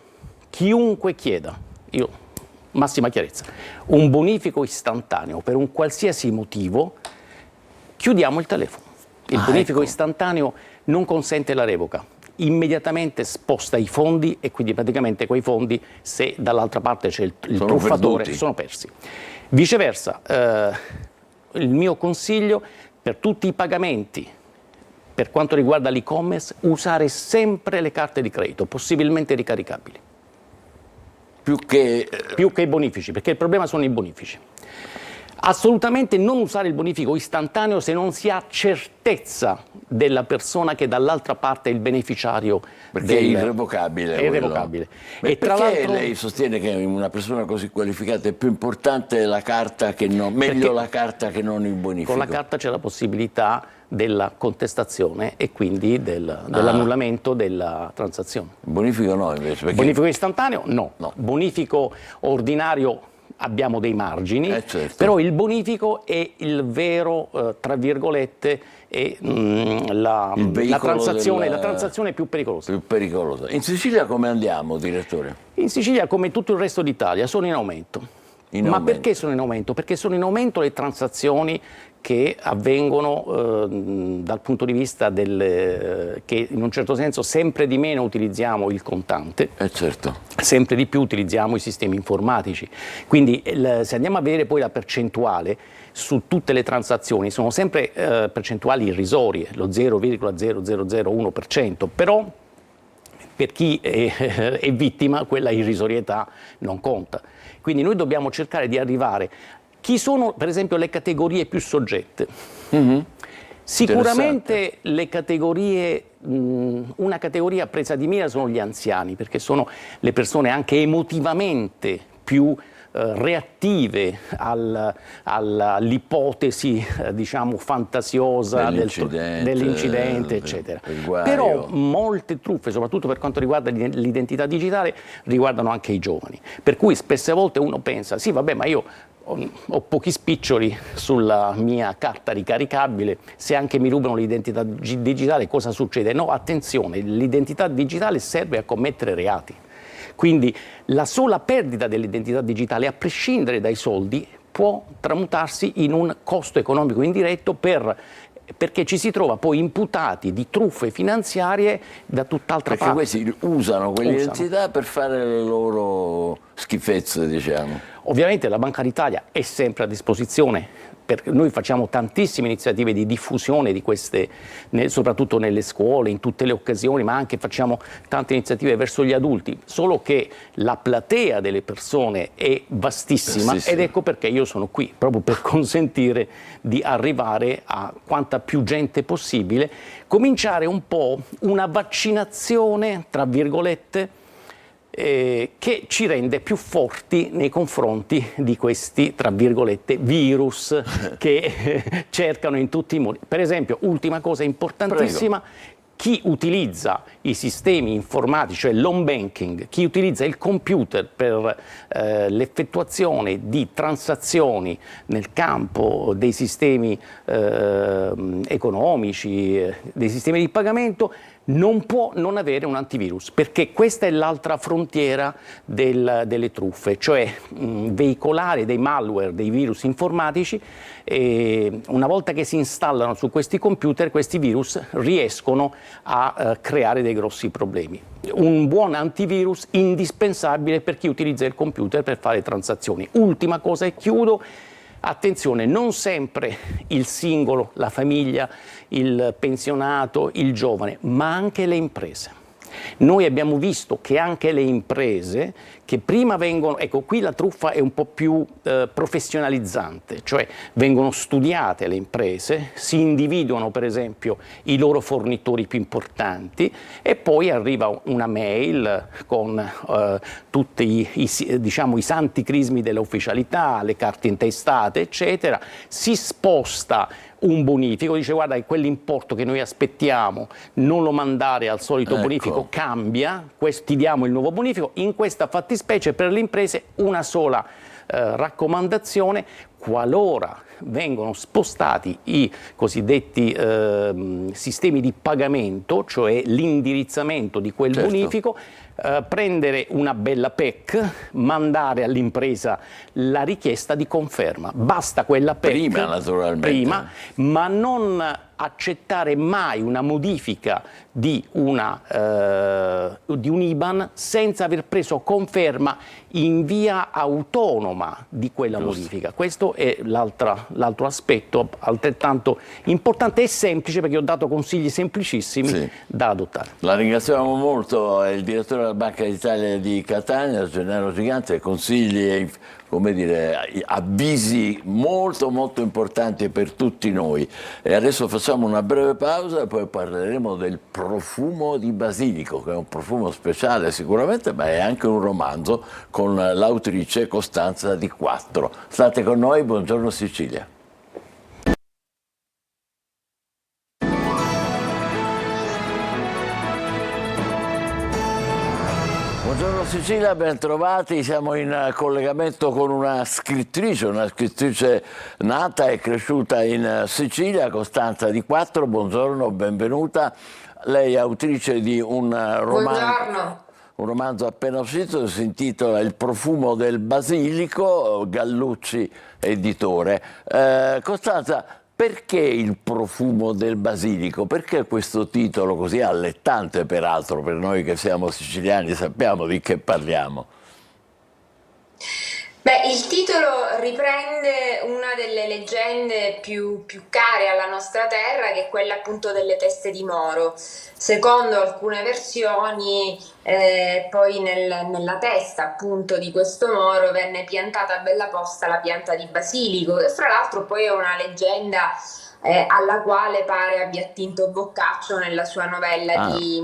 io massima chiarezza, un bonifico istantaneo per un qualsiasi motivo, chiudiamo il telefono. Il bonifico istantaneo non consente la revoca. immediatamente sposta i fondi e quindi praticamente quei fondi, se dall'altra parte c'è il truffatore, perduti. sono persi. Viceversa, il mio consiglio per tutti i pagamenti, per quanto riguarda l'e-commerce, usare sempre le carte di credito, possibilmente ricaricabili. Più che i bonifici, perché il problema sono i bonifici. Assolutamente non usare il bonifico istantaneo se non si ha certezza della persona che dall'altra parte è il beneficiario. Perché è irrevocabile. È irrevocabile. E tra l'altro lei sostiene che una persona così qualificata è più importante la carta che non, meglio la carta che non il bonifico? Con la carta c'è la possibilità della contestazione e quindi dell'annullamento della transazione. Bonifico no invece? Perché... Bonifico istantaneo? No. Bonifico ordinario abbiamo dei margini, certo. Però il bonifico è il vero, tra virgolette, è la transazione più pericolosa. Più pericolosa. In Sicilia come andiamo, direttore? In Sicilia, come tutto il resto d'Italia, sono in aumento. Ma perché sono in aumento? Perché sono in aumento le transazioni che avvengono dal punto di vista che in un certo senso sempre di meno utilizziamo il contante, certo. Sempre di più utilizziamo i sistemi informatici. Quindi se andiamo a vedere poi la percentuale su tutte le transazioni, sono sempre percentuali irrisorie, lo 0,0001%, però per chi è vittima quella irrisorietà non conta. Quindi noi dobbiamo cercare di arrivare. Chi sono per esempio le categorie più soggette? Sicuramente le categorie, una categoria presa di mira sono gli anziani, perché sono le persone anche emotivamente più reattive all'ipotesi diciamo fantasiosa dell'incidente eccetera. Però molte truffe, soprattutto per quanto riguarda l'identità digitale, riguardano anche i giovani, per cui spesse volte uno pensa sì vabbè ma io ho pochi spiccioli sulla mia carta ricaricabile, se anche mi rubano l'identità digitale cosa succede? No, attenzione, l'identità digitale serve a commettere reati. Quindi la sola perdita dell'identità digitale, a prescindere dai soldi, può tramutarsi in un costo economico indiretto perché ci si trova poi imputati di truffe finanziarie da tutt'altra parte. Perché questi usano quell'identità per fare le loro schifezze, diciamo. Ovviamente la Banca d'Italia è sempre a disposizione. Noi facciamo tantissime iniziative di diffusione di queste, soprattutto nelle scuole, in tutte le occasioni, ma anche facciamo tante iniziative verso gli adulti, solo che la platea delle persone è vastissima ed ecco perché io sono qui, proprio per consentire di arrivare a quanta più gente possibile, cominciare un po' una vaccinazione, tra virgolette, che ci rende più forti nei confronti di questi, tra virgolette, virus che cercano in tutti i modi. Per esempio, ultima cosa importantissima, Prego. Chi utilizza i sistemi informatici, cioè l'home banking, chi utilizza il computer per l'effettuazione di transazioni nel campo dei sistemi economici, dei sistemi di pagamento, non può non avere un antivirus, perché questa è l'altra frontiera delle truffe, cioè veicolare dei malware, dei virus informatici, e una volta che si installano su questi computer, questi virus riescono a creare dei grossi problemi. Un buon antivirus indispensabile per chi utilizza il computer per fare transazioni. Ultima cosa e chiudo. Attenzione, non sempre il singolo, la famiglia, il pensionato, il giovane, ma anche le imprese. Noi abbiamo visto che anche le imprese che prima vengono, ecco qui la truffa è un po' più professionalizzante, cioè vengono studiate le imprese, si individuano per esempio i loro fornitori più importanti e poi arriva una mail con tutti diciamo, i santi crismi dell'ufficialità, le carte intestate eccetera, si sposta un bonifico, dice guarda quell'importo che noi aspettiamo non lo mandare al solito bonifico, cambia, ti diamo il nuovo bonifico. In questa fattispecie per le imprese una sola raccomandazione: qualora vengono spostati i cosiddetti sistemi di pagamento, cioè l'indirizzamento di quel bonifico, prendere una bella PEC, mandare all'impresa la richiesta di conferma. Basta quella PEC, prima naturalmente, ma non accettare mai una modifica di un IBAN senza aver preso conferma in via autonoma di quella modifica. Questo è l'altro aspetto altrettanto importante e semplice, perché ho dato consigli semplicissimi da adottare. La ringraziamo molto, è il direttore della Banca d'Italia di Catania, Gennaro Gigante, consigli e avvisi molto importanti per tutti noi. E adesso facciamo una breve pausa e poi parleremo del profumo di basilico, che è un profumo speciale sicuramente, ma è anche un romanzo con l'autrice Costanza Di Quattro. State con noi, buongiorno Sicilia. Buongiorno Sicilia, ben trovati. Siamo in collegamento con una scrittrice nata e cresciuta in Sicilia, Costanza Di Quattro. Buongiorno, benvenuta. Lei è autrice di un romanzo appena uscito, si intitola Il profumo del basilico, Gallucci editore. Costanza, perché il profumo del basilico? Perché questo titolo così allettante, peraltro, per noi che siamo siciliani sappiamo di che parliamo? Beh, il titolo riprende una delle leggende più care alla nostra terra, che è quella appunto delle teste di moro. Secondo alcune versioni, poi nella testa appunto di questo moro venne piantata a bella posta la pianta di basilico, che fra l'altro poi è una leggenda alla quale pare abbia attinto Boccaccio nella sua novella di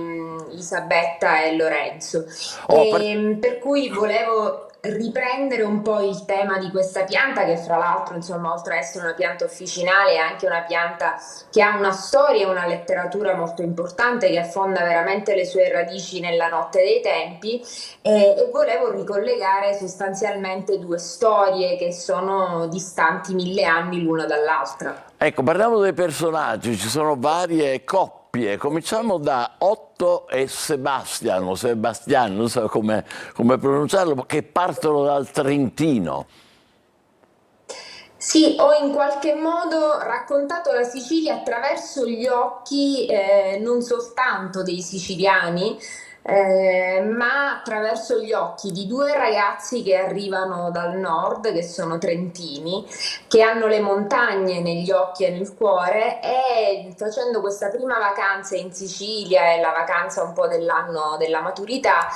Isabetta e Lorenzo. Per cui volevo riprendere un po' il tema di questa pianta, che fra l'altro, insomma, oltre ad essere una pianta officinale, è anche una pianta che ha una storia e una letteratura molto importante, che affonda veramente le sue radici nella notte dei tempi, e volevo ricollegare sostanzialmente due storie che sono distanti 1000 anni l'una dall'altra. Ecco, parliamo dei personaggi, ci sono varie coppie. Cominciamo da Otto e Sebastian, non so come pronunciarlo, che partono dal Trentino. Sì, ho in qualche modo raccontato la Sicilia attraverso gli occhi non soltanto dei siciliani, ma attraverso gli occhi di due ragazzi che arrivano dal nord, che sono trentini, che hanno le montagne negli occhi e nel cuore, e facendo questa prima vacanza in Sicilia, è la vacanza un po' dell'anno della maturità,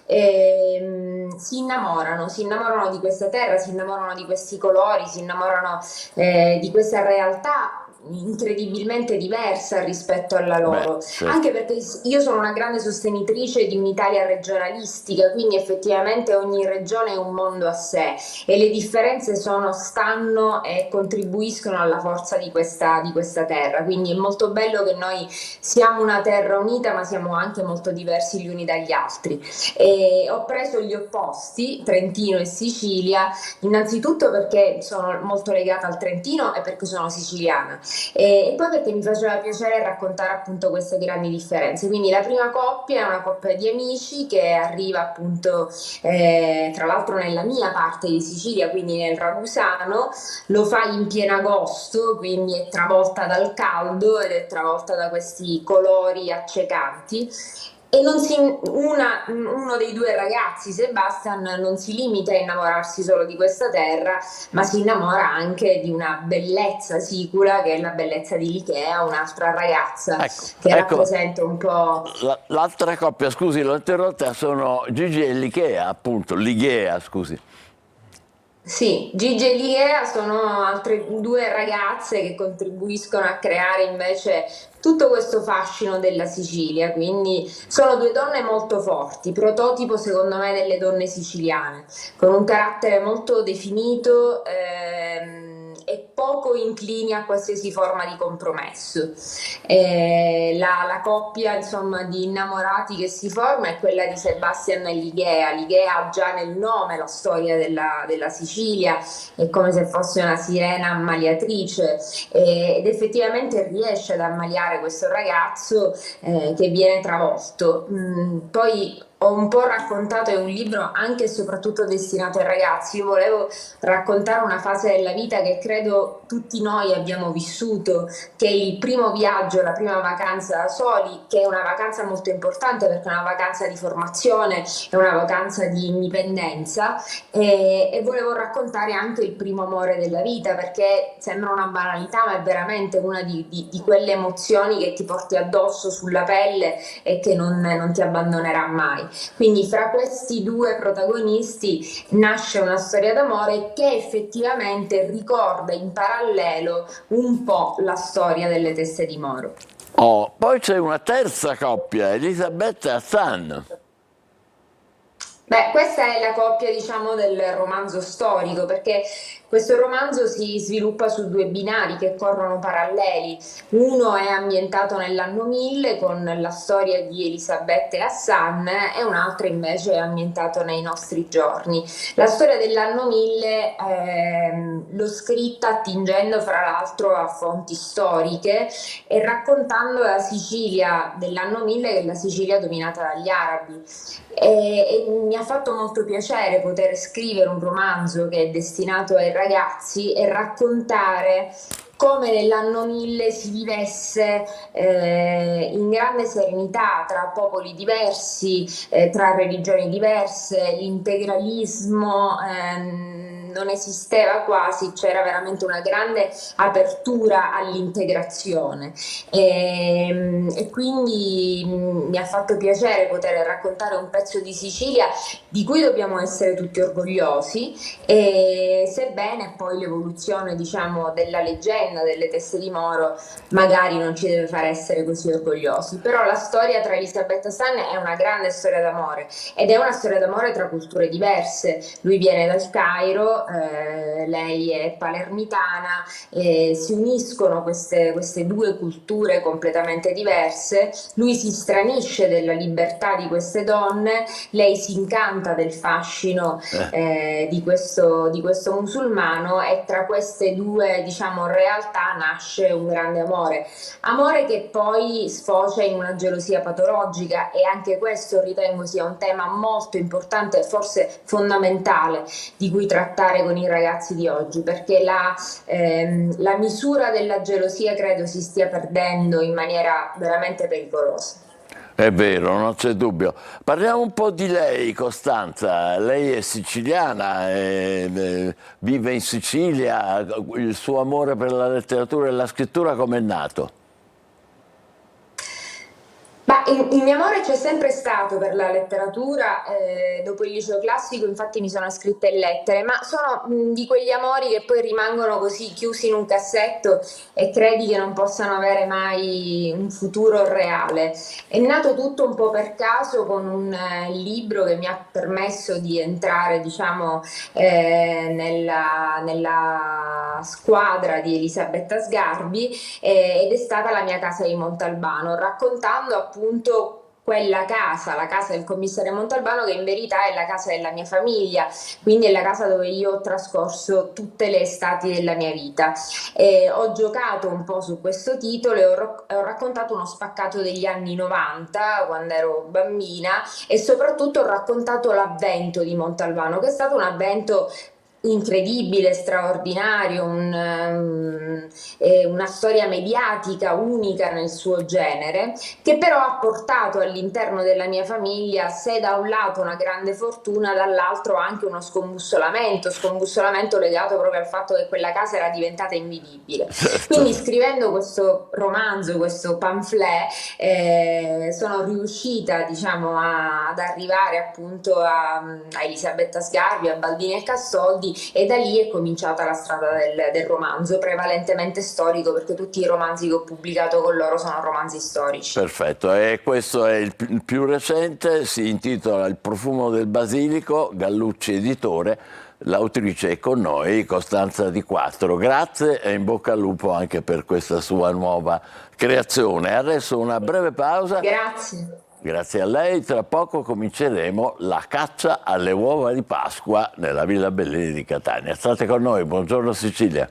si innamorano di questa terra, si innamorano di questi colori, si innamorano di questa realtà incredibilmente diversa rispetto alla loro. Anche perché io sono una grande sostenitrice di un'Italia regionalistica, quindi effettivamente ogni regione è un mondo a sé e le differenze stanno e contribuiscono alla forza di questa terra, quindi è molto bello che noi siamo una terra unita, ma siamo anche molto diversi gli uni dagli altri. E ho preso gli opposti, Trentino e Sicilia, innanzitutto perché sono molto legata al Trentino e perché sono siciliana, e poi perché mi faceva piacere raccontare appunto queste grandi differenze. Quindi la prima coppia è una coppia di amici che arriva appunto tra l'altro nella mia parte di Sicilia, quindi nel Ragusano, lo fa in pieno agosto, quindi è travolta dal caldo ed è travolta da questi colori accecanti. E uno dei due ragazzi, Sebastian, non si limita a innamorarsi solo di questa terra, ma si innamora anche di una bellezza sicula, che è la bellezza di Lichea, un'altra ragazza che rappresenta un po'... L'altra coppia, scusi, l'ho interrotta, sono Gigi e Lichea, appunto, Lighea, scusi. Sì, Gigi e Lighea sono altre due ragazze che contribuiscono a creare invece tutto questo fascino della Sicilia, quindi sono due donne molto forti, prototipo secondo me delle donne siciliane, con un carattere molto definito e poco inclini a qualsiasi forma di compromesso. La coppia, insomma, di innamorati che si forma è quella di Sebastian e Lighea. Lighea ha già nel nome la storia della Sicilia, è come se fosse una sirena ammaliatrice, ed effettivamente riesce ad ammaliare questo ragazzo che viene travolto. Poi ho un po' raccontato, è un libro anche e soprattutto destinato ai ragazzi. Io volevo raccontare una fase della vita che credo tutti noi abbiamo vissuto, che è il primo viaggio, la prima vacanza da soli, che è una vacanza molto importante perché è una vacanza di formazione, è una vacanza di indipendenza, e volevo raccontare anche il primo amore della vita, perché sembra una banalità, ma è veramente una di quelle emozioni che ti porti addosso sulla pelle e che non ti abbandonerà mai. Quindi fra questi due protagonisti nasce una storia d'amore che effettivamente ricorda in parallelo un po' la storia delle Teste di Moro. Oh, poi c'è una terza coppia, Elisabetta e Hassan. Beh, questa è la coppia, diciamo, del romanzo storico, perché questo romanzo si sviluppa su due binari che corrono paralleli. Uno è ambientato nell'anno 1000 con la storia di Elisabetta e Hassan, e un altro invece è ambientato nei nostri giorni. La storia dell'anno 1000 l'ho scritta attingendo fra l'altro a fonti storiche e raccontando la Sicilia dell'anno 1000, che è la Sicilia dominata dagli arabi. E mi ha fatto molto piacere poter scrivere un romanzo che è destinato ai ragazzi e raccontare come nell'anno 1000 si vivesse in grande serenità tra popoli diversi, tra religioni diverse, l'integralismo non esisteva quasi, c'era veramente una grande apertura all'integrazione e quindi mi ha fatto piacere poter raccontare un pezzo di Sicilia di cui dobbiamo essere tutti orgogliosi, e sebbene poi l'evoluzione, diciamo, della leggenda delle Teste di Moro magari non ci deve far essere così orgogliosi, però la storia tra Elisabetta e Hassan è una grande storia d'amore, ed è una storia d'amore tra culture diverse. Lui viene dal Cairo, lei è palermitana, si uniscono queste due culture completamente diverse. Lui si stranisce della libertà di queste donne, lei si incanta del fascino di questo musulmano, e tra queste due, diciamo, realtà nasce un grande amore che poi sfocia in una gelosia patologica, e anche questo ritengo sia un tema molto importante e forse fondamentale di cui trattare con i ragazzi di oggi, perché la misura della gelosia credo si stia perdendo in maniera veramente pericolosa. È vero, non c'è dubbio. Parliamo un po' di lei, Costanza. Lei è siciliana, vive in Sicilia. Il suo amore per la letteratura e la scrittura com'è nato? Ma il mio amore c'è sempre stato per la letteratura, dopo il liceo classico infatti mi sono iscritta in lettere, ma sono di quegli amori che poi rimangono così chiusi in un cassetto e credi che non possano avere mai un futuro reale. È nato tutto un po' per caso con un libro che mi ha permesso di entrare, diciamo, nella squadra di Elisabetta Sgarbi, ed è stata La mia casa di Montalbano, raccontando appunto quella casa, la casa del commissario Montalbano, che in verità è la casa della mia famiglia, quindi è la casa dove io ho trascorso tutte le estati della mia vita. Ho giocato un po' su questo titolo e ho raccontato uno spaccato degli anni 90, quando ero bambina, e soprattutto ho raccontato l'avvento di Montalbano, che è stato un avvento incredibile, straordinario, una storia mediatica unica nel suo genere, che però ha portato all'interno della mia famiglia, se da un lato una grande fortuna, dall'altro anche uno scombussolamento legato proprio al fatto che quella casa era diventata invivibile. Quindi scrivendo questo romanzo, questo pamphlet, sono riuscita, diciamo, ad arrivare appunto a Elisabetta Sgarbi, a Baldini e Cassoldi, e da lì è cominciata la strada del romanzo, prevalentemente storico, perché tutti i romanzi che ho pubblicato con loro sono romanzi storici. Perfetto, e questo è il più recente, si intitola Il profumo del basilico, Gallucci editore, l'autrice è con noi, Costanza Di Quattro. Grazie e in bocca al lupo anche per questa sua nuova creazione. Adesso una breve pausa. Grazie. Grazie a lei, tra poco cominceremo la caccia alle uova di Pasqua nella Villa Bellini di Catania. State con noi, buongiorno Sicilia.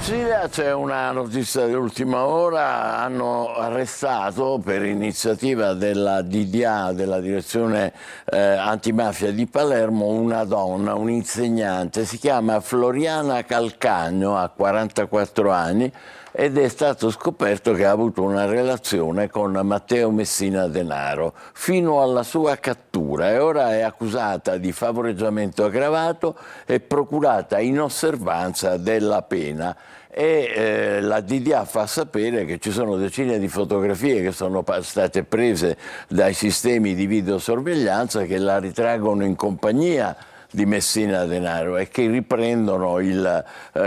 Sicilia c'è una notizia di ultima ora, hanno arrestato per iniziativa della DDA, della direzione antimafia di Palermo, una donna, un'insegnante, si chiama Floriana Calcagno, ha 44 anni ed è stato scoperto che ha avuto una relazione con Matteo Messina Denaro fino alla sua cattura e ora è accusata di favoreggiamento aggravato e procurata in osservanza della pena. E la DDA fa sapere che ci sono decine di fotografie che sono state prese dai sistemi di videosorveglianza che la ritraggono in compagnia di Messina Denaro e che riprendono il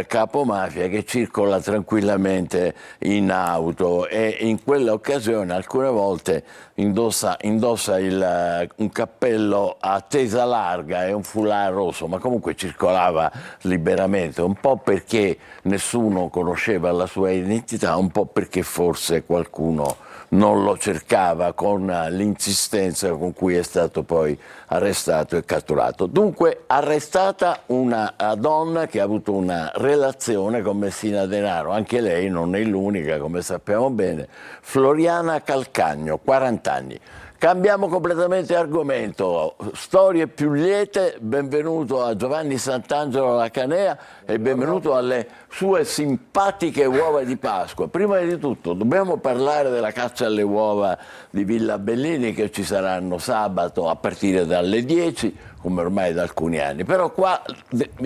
capomafia che circola tranquillamente in auto e in quell'occasione alcune volte indossa un cappello a tesa larga e un foulard rosso, ma comunque circolava liberamente, un po' perché nessuno conosceva la sua identità, un po' perché forse qualcuno non lo cercava con l'insistenza con cui è stato poi arrestato e catturato. Dunque arrestata una donna che ha avuto una relazione con Messina Denaro, anche lei non è l'unica, come sappiamo bene, Floriana Calcagno, 40 anni. Cambiamo completamente argomento, storie più liete, benvenuto a Giovanni Sant'Angelo alla Canea e benvenuto alle sue simpatiche uova di Pasqua. Prima di tutto dobbiamo parlare della caccia alle uova di Villa Bellini che ci saranno sabato a partire dalle 10, come ormai da alcuni anni, però qua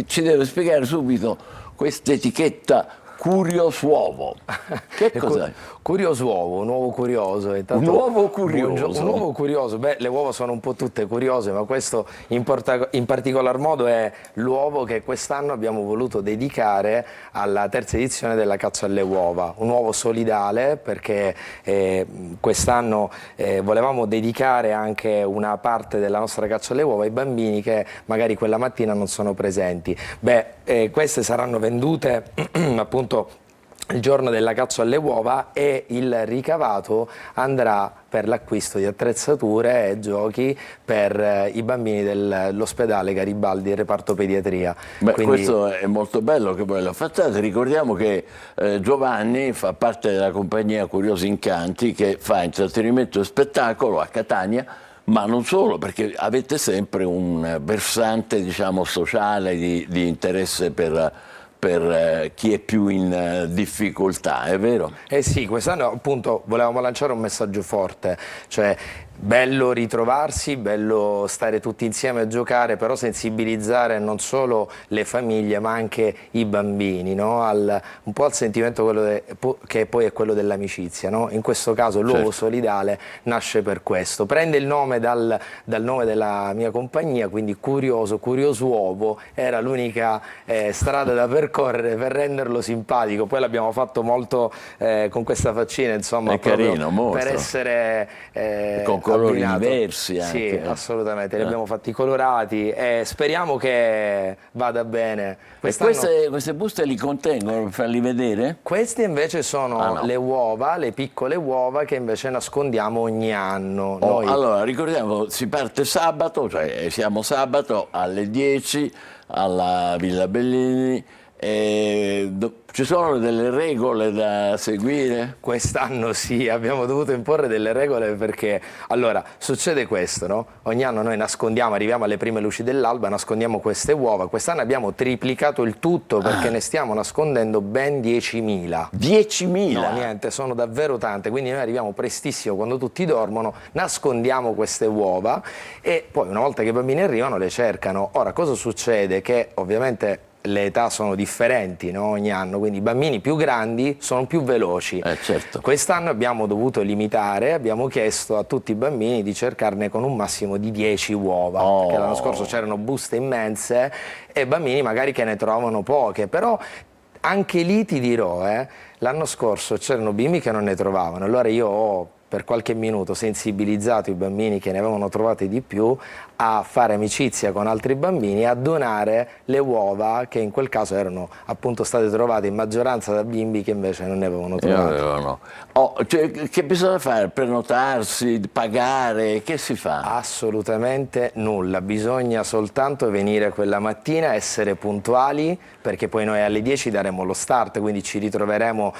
ci deve spiegare subito questa etichetta Curiosuovo. Che cos'è? Curiosuovo, un uovo curioso. Un uovo curioso? Un uovo curioso. Beh, le uova sono un po' tutte curiose, ma questo in particolar modo è l'uovo che quest'anno abbiamo voluto dedicare alla terza edizione della caccia alle uova. Un uovo solidale perché quest'anno volevamo dedicare anche una parte della nostra caccia alle uova ai bambini che magari quella mattina non sono presenti. Beh, queste saranno vendute appunto il giorno della caccia alle uova e il ricavato andrà per l'acquisto di attrezzature e giochi per i bambini dell'ospedale Garibaldi, il reparto pediatria. Quindi... Questo è molto bello che voi lo facciate. Ricordiamo che Giovanni fa parte della compagnia Curiosi Incanti che fa intrattenimento e spettacolo a Catania, ma non solo, perché avete sempre un versante, diciamo, sociale di interesse per chi è più in difficoltà, è vero? Eh sì, quest'anno appunto volevamo lanciare un messaggio forte, cioè bello ritrovarsi, bello stare tutti insieme a giocare, però sensibilizzare non solo le famiglie ma anche i bambini, no? Un po' al sentimento che poi è quello dell'amicizia, no? In questo caso l'uovo solidale nasce per questo, prende il nome dal nome della mia compagnia, quindi Curiosuovo era l'unica strada da percorrere per renderlo simpatico, poi l'abbiamo fatto molto con questa faccina, insomma, è carino, molto. Per essere con colori abbinato. diversi anche. Sì, assolutamente, li abbiamo fatti colorati e speriamo che vada bene. E queste buste li contengono per farli vedere? Queste invece sono le uova, le piccole uova che invece nascondiamo ogni anno. Allora, ricordiamo, si parte sabato, cioè siamo sabato alle 10 alla Villa Bellini. Ci sono delle regole da seguire? Quest'anno sì, abbiamo dovuto imporre delle regole perché, allora, succede questo, no? Ogni anno noi nascondiamo, arriviamo alle prime luci dell'alba, nascondiamo queste uova. Quest'anno abbiamo triplicato il tutto perché ne stiamo nascondendo ben 10.000. 10.000? No, niente, sono davvero tante, quindi noi arriviamo prestissimo quando tutti dormono, nascondiamo queste uova e poi una volta che i bambini arrivano le cercano. Ora, cosa succede? Che ovviamente le età sono differenti, no? Ogni anno, quindi i bambini più grandi sono più veloci. Certo. Quest'anno abbiamo dovuto limitare, abbiamo chiesto a tutti i bambini di cercarne con un massimo di 10 uova, perché l'anno scorso c'erano buste immense e bambini magari che ne trovano poche, però anche lì ti dirò, l'anno scorso c'erano bimbi che non ne trovavano, allora io ho per qualche minuto sensibilizzato i bambini che ne avevano trovate di più a fare amicizia con altri bambini e a donare le uova che in quel caso erano appunto state trovate in maggioranza da bimbi che invece non ne avevano trovate. Cioè, che bisogna fare? Prenotarsi, pagare? Che si fa? Assolutamente nulla, bisogna soltanto venire quella mattina, essere puntuali, perché poi noi alle 10 daremo lo start, quindi ci ritroveremo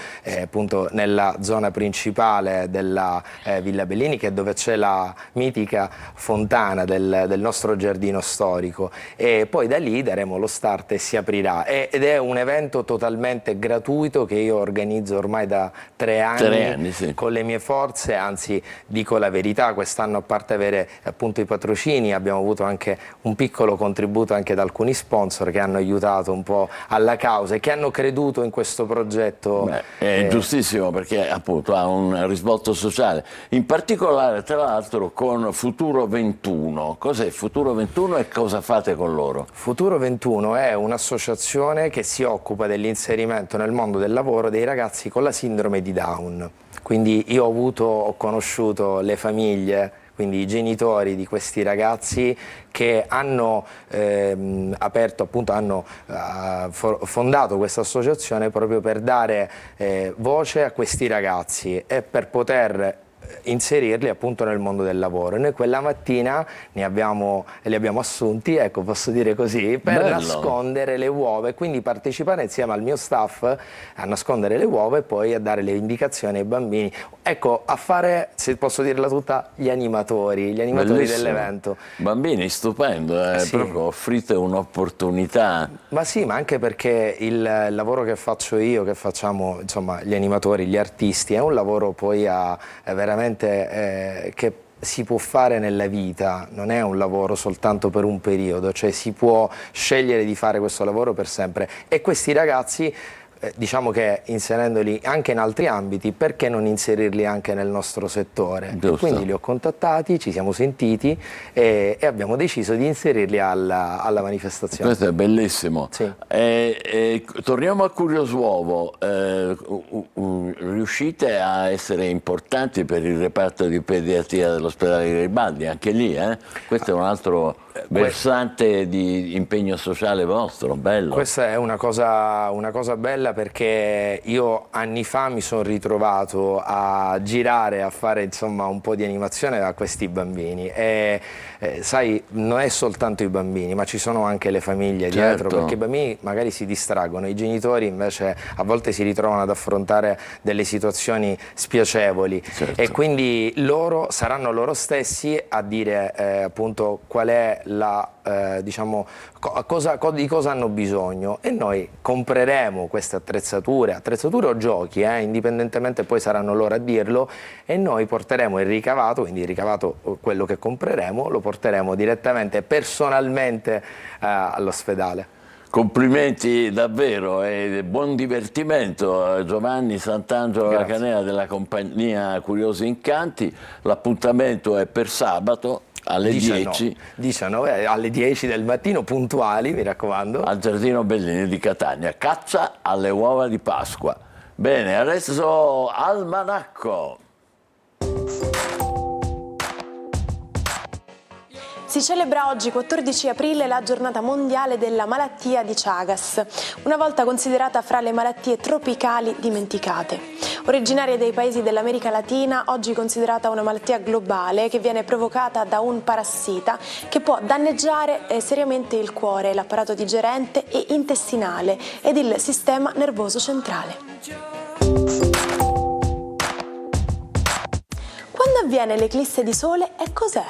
appunto nella zona principale della Villa Bellini, che è dove c'è la mitica fontana del nostro giardino storico, e poi da lì daremo lo start e si aprirà, ed è un evento totalmente gratuito che io organizzo ormai da 3 anni, sì, con le mie forze, anzi dico la verità, quest'anno a parte avere appunto i patrocini abbiamo avuto anche un piccolo contributo anche da alcuni sponsor che hanno aiutato un po' alla causa e che hanno creduto in questo progetto. È giustissimo, perché appunto ha un risvolto sociale, in particolare tra l'altro con Futuro 21. Cos'è Futuro 21 e cosa fate con loro? Futuro 21 è un'associazione che si occupa dell'inserimento nel mondo del lavoro dei ragazzi con la sindrome di Down. Quindi io ho conosciuto le famiglie, quindi i genitori di questi ragazzi che hanno fondato questa associazione proprio per dare voce a questi ragazzi e per poter inserirli appunto nel mondo del lavoro. E noi quella mattina li abbiamo assunti, ecco, posso dire così, per nascondere le uova e quindi partecipare insieme al mio staff a nascondere le uova e poi a dare le indicazioni ai bambini, ecco, a fare, se posso dirla tutta, gli animatori dell'evento. Bambini, stupendo, sì. Proprio offrite un'opportunità. Ma sì, ma anche perché il lavoro che faccio io, che facciamo insomma gli animatori, gli artisti, è un lavoro poi veramente che si può fare nella vita, non è un lavoro soltanto per un periodo, cioè si può scegliere di fare questo lavoro per sempre, e questi ragazzi diciamo che inserendoli anche in altri ambiti, perché non inserirli anche nel nostro settore? E quindi li ho contattati, ci siamo sentiti e abbiamo deciso di inserirli alla manifestazione. Questo è bellissimo. Sì. Torniamo a Curios'Uovo, riuscite a essere importanti per il reparto di pediatria dell'ospedale Garibaldi, anche lì, questo è un altro versante di impegno sociale vostro, bello. Questa è una cosa bella, perché io anni fa mi sono ritrovato a girare, a fare insomma un po' di animazione a questi bambini e sai, non è soltanto i bambini, ma ci sono anche le famiglie dietro, perché i bambini magari si distraggono, i genitori invece a volte si ritrovano ad affrontare delle situazioni spiacevoli, e quindi loro saranno loro stessi a dire appunto qual è diciamo, di cosa hanno bisogno, e noi compreremo queste attrezzature o giochi, indipendentemente, poi saranno loro a dirlo, e noi porteremo il ricavato, quindi il ricavato, quello che compreremo, lo porteremo direttamente, personalmente all'ospedale. Complimenti davvero e buon divertimento a Giovanni Sant'Angelo La Canea della compagnia Curiosi Incanti. L'appuntamento è per sabato alle 19 alle 10 del mattino, puntuali, mi raccomando, al Giardino Bellini di Catania. Caccia alle uova di Pasqua. Bene, adesso Almanacco. Si celebra oggi, 14 aprile, la giornata mondiale della malattia di Chagas, una volta considerata fra le malattie tropicali dimenticate. Originaria dei paesi dell'America Latina, oggi considerata una malattia globale che viene provocata da un parassita che può danneggiare seriamente il cuore, l'apparato digerente e intestinale ed il sistema nervoso centrale. Quando avviene l'eclisse di sole e cos'è?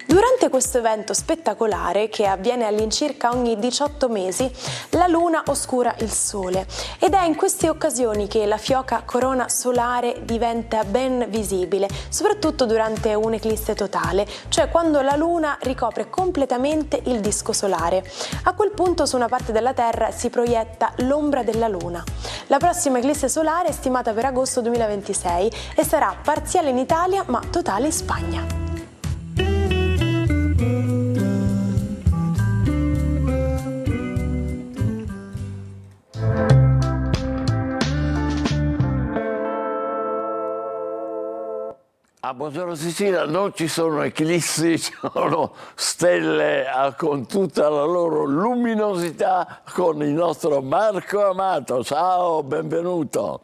Durante questo evento spettacolare, che avviene all'incirca ogni 18 mesi, la Luna oscura il Sole, ed è in queste occasioni che la fioca corona solare diventa ben visibile, soprattutto durante un'eclisse totale, cioè quando la Luna ricopre completamente il disco solare. A quel punto su una parte della Terra si proietta l'ombra della Luna. La prossima eclisse solare è stimata per agosto 2026 e sarà parziale in Italia ma totale in Spagna. A Buongiorno Sicilia non ci sono eclissi, ci sono stelle con tutta la loro luminosità, con il nostro Marco Amato. Ciao, benvenuto.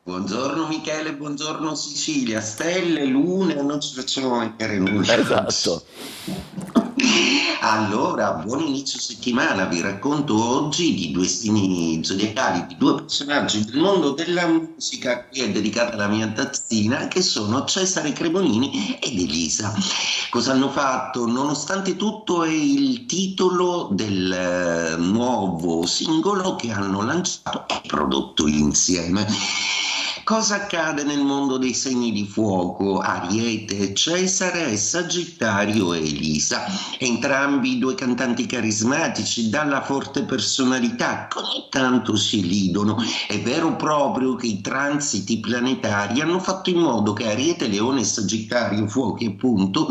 Buongiorno Michele, buongiorno Sicilia. Stelle, lune, non ci facciamo mancare nulla. Esatto. Allora, buon inizio settimana. Vi racconto oggi di due segni zodiacali, di due personaggi del mondo della musica a cui è dedicata la mia tazzina, che sono Cesare Cremonini ed Elisa. Cosa hanno fatto? Nonostante tutto è il titolo del nuovo singolo che hanno lanciato e prodotto insieme. Cosa accade nel mondo dei segni di fuoco? Ariete, Cesare e Sagittario e Elisa. Entrambi due cantanti carismatici, dalla forte personalità, che ogni tanto si elidono. È vero proprio che i transiti planetari hanno fatto in modo che Ariete, Leone e Sagittario, fuochi appunto,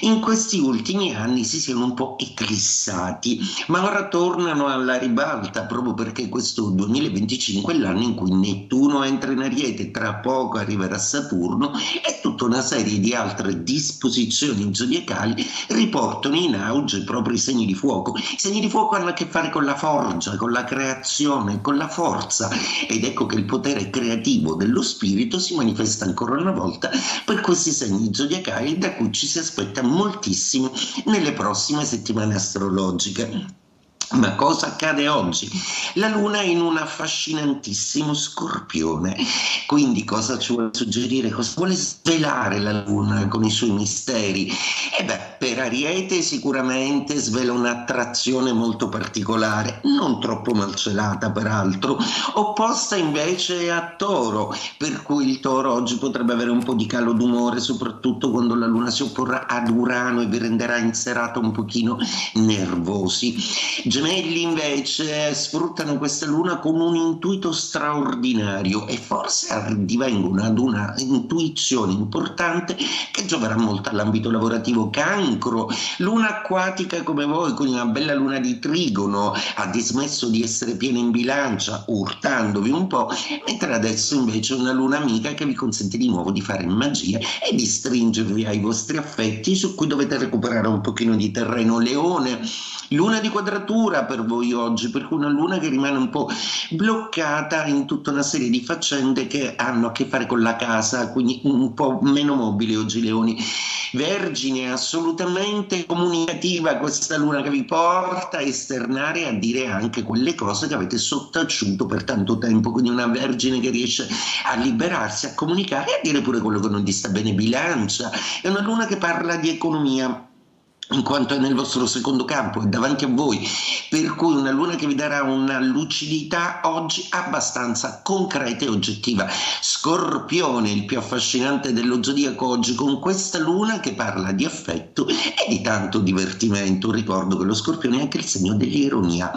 in questi ultimi anni si siano un po' eclissati, ma ora tornano alla ribalta proprio perché questo 2025 è l'anno in cui Nettuno entra in Ariete, tra poco arriverà Saturno e tutta una serie di altre disposizioni zodiacali riportano in auge proprio i segni di fuoco. I segni di fuoco hanno a che fare con la forgia, con la creazione, con la forza, ed ecco che il potere creativo dello spirito si manifesta ancora una volta per questi segni zodiacali, da cui ci si aspetta moltissimo nelle prossime settimane astrologiche. Ma cosa accade oggi? La Luna è in un affascinantissimo Scorpione, quindi cosa ci vuole suggerire? Cosa vuole svelare la Luna con i suoi misteri? Per Ariete sicuramente svela un'attrazione molto particolare, non troppo malcelata peraltro, opposta invece a Toro, per cui il Toro oggi potrebbe avere un po' di calo d'umore, soprattutto quando la Luna si opporrà ad Urano e vi renderà in serata un pochino nervosi. Gemelli invece sfruttano questa luna con un intuito straordinario e forse divengono ad una intuizione importante che gioverà molto all'ambito lavorativo. Cancro, luna acquatica come voi, con una bella luna di trigono, ha dismesso di essere piena in bilancia, urtandovi un po', mentre adesso invece è una luna amica che vi consente di nuovo di fare magia e di stringervi ai vostri affetti, su cui dovete recuperare un pochino di terreno. Leone, luna di quadratura per voi oggi, per cui una luna che rimane un po' bloccata in tutta una serie di faccende che hanno a che fare con la casa, quindi un po' meno mobile oggi Leoni. Vergine, assolutamente comunicativa questa luna che vi porta a esternare e a dire anche quelle cose che avete sottaciuto per tanto tempo, quindi una Vergine che riesce a liberarsi, a comunicare e a dire pure quello che non gli sta bene. Bilancia, è una luna che parla di economia, in quanto è nel vostro secondo campo, è davanti a voi, per cui una luna che vi darà una lucidità oggi abbastanza concreta e oggettiva. Scorpione, il più affascinante dello zodiaco oggi, con questa luna che parla di affetto e di tanto divertimento. Ricordo che lo Scorpione è anche il segno dell'ironia.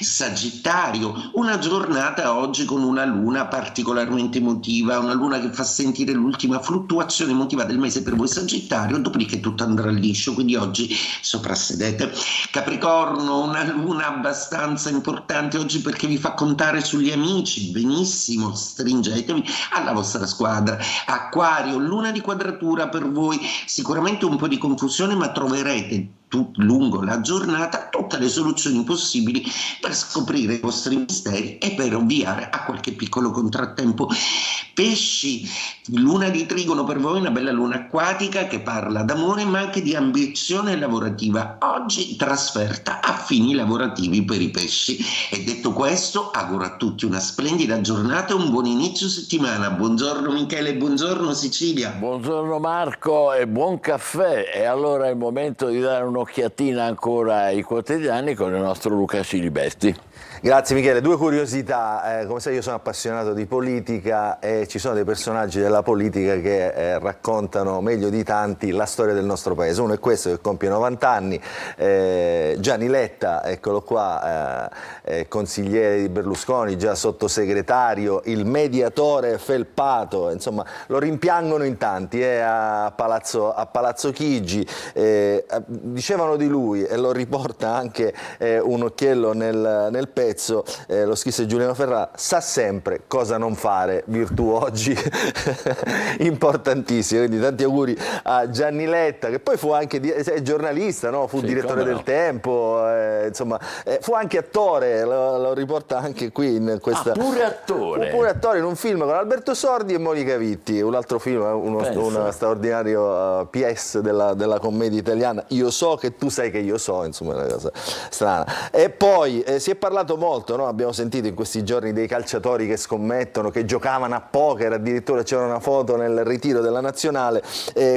Sagittario, una giornata oggi con una luna particolarmente emotiva, una luna che fa sentire l'ultima fluttuazione emotiva del mese per voi Sagittario, dopodiché tutto andrà liscio, quindi oggi soprassedete. Capricorno, una luna abbastanza importante oggi perché vi fa contare sugli amici, benissimo, stringetevi alla vostra squadra. Acquario, luna di quadratura per voi, sicuramente un po' di confusione, ma troverete lungo la giornata tutte le soluzioni possibili per scoprire i vostri misteri e per ovviare a qualche piccolo contrattempo. Pesci, luna di trigono per voi, una bella luna acquatica che parla d'amore ma anche di ambizione lavorativa, oggi trasferta a fini lavorativi per i pesci. E detto questo, auguro a tutti una splendida giornata e un buon inizio settimana. Buongiorno Michele, buongiorno Sicilia. Buongiorno Marco e buon caffè. E allora è il momento di dare un'occhiatina ancora ai quotidiani con il nostro Luca Cilibetti. Grazie Michele, due curiosità, come sai io sono appassionato di politica e ci sono dei personaggi della politica che raccontano meglio di tanti la storia del nostro paese. Uno è questo che compie 90 anni, Gianni Letta, eccolo qua, consigliere di Berlusconi, già sottosegretario, il mediatore felpato, insomma lo rimpiangono in tanti a Palazzo Chigi. Dicevano di lui, e lo riporta anche un occhiello nel nel pezzo, lo scrisse Giuliano Ferrara, sa sempre cosa non fare, virtù oggi importantissima, quindi tanti auguri a Gianni Letta, che poi fu anche è giornalista, no? Fu direttore del Tempo, insomma, fu anche attore, lo riporta anche qui in questa... pure attore? Fu pure attore in un film con Alberto Sordi e Monica Vitti, un altro film, uno straordinario PS della commedia italiana, Io so che tu sai che io so, insomma, è una cosa strana. E poi si è parlato molto, no? Abbiamo sentito in questi giorni dei calciatori che scommettono, che giocavano a poker, addirittura c'era una foto nel ritiro della nazionale.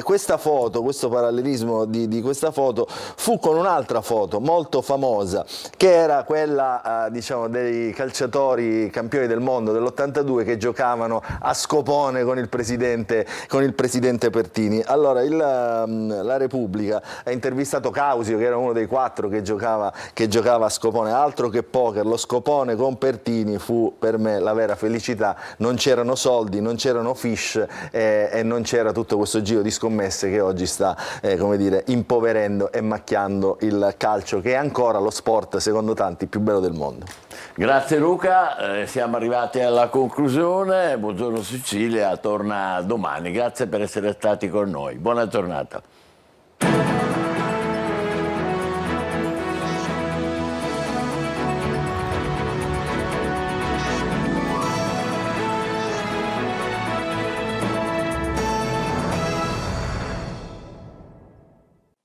Questa foto, questo parallelismo di questa foto fu con un'altra foto molto famosa, che era quella diciamo dei calciatori campioni del mondo dell'82 che giocavano a scopone con il presidente Pertini. Allora la Repubblica ha intervistato Causio, che era uno dei 4 che giocava a scopone, altro che poker, lo scopone con Pertini fu per me la vera felicità, non c'erano soldi, non c'erano fish e non c'era tutto questo giro di scommesse che oggi sta come dire, impoverendo e macchiando il calcio, che è ancora lo sport secondo tanti più bello del mondo. Grazie Luca, siamo arrivati alla conclusione. Buongiorno Sicilia torna domani, grazie per essere stati con noi, buona giornata.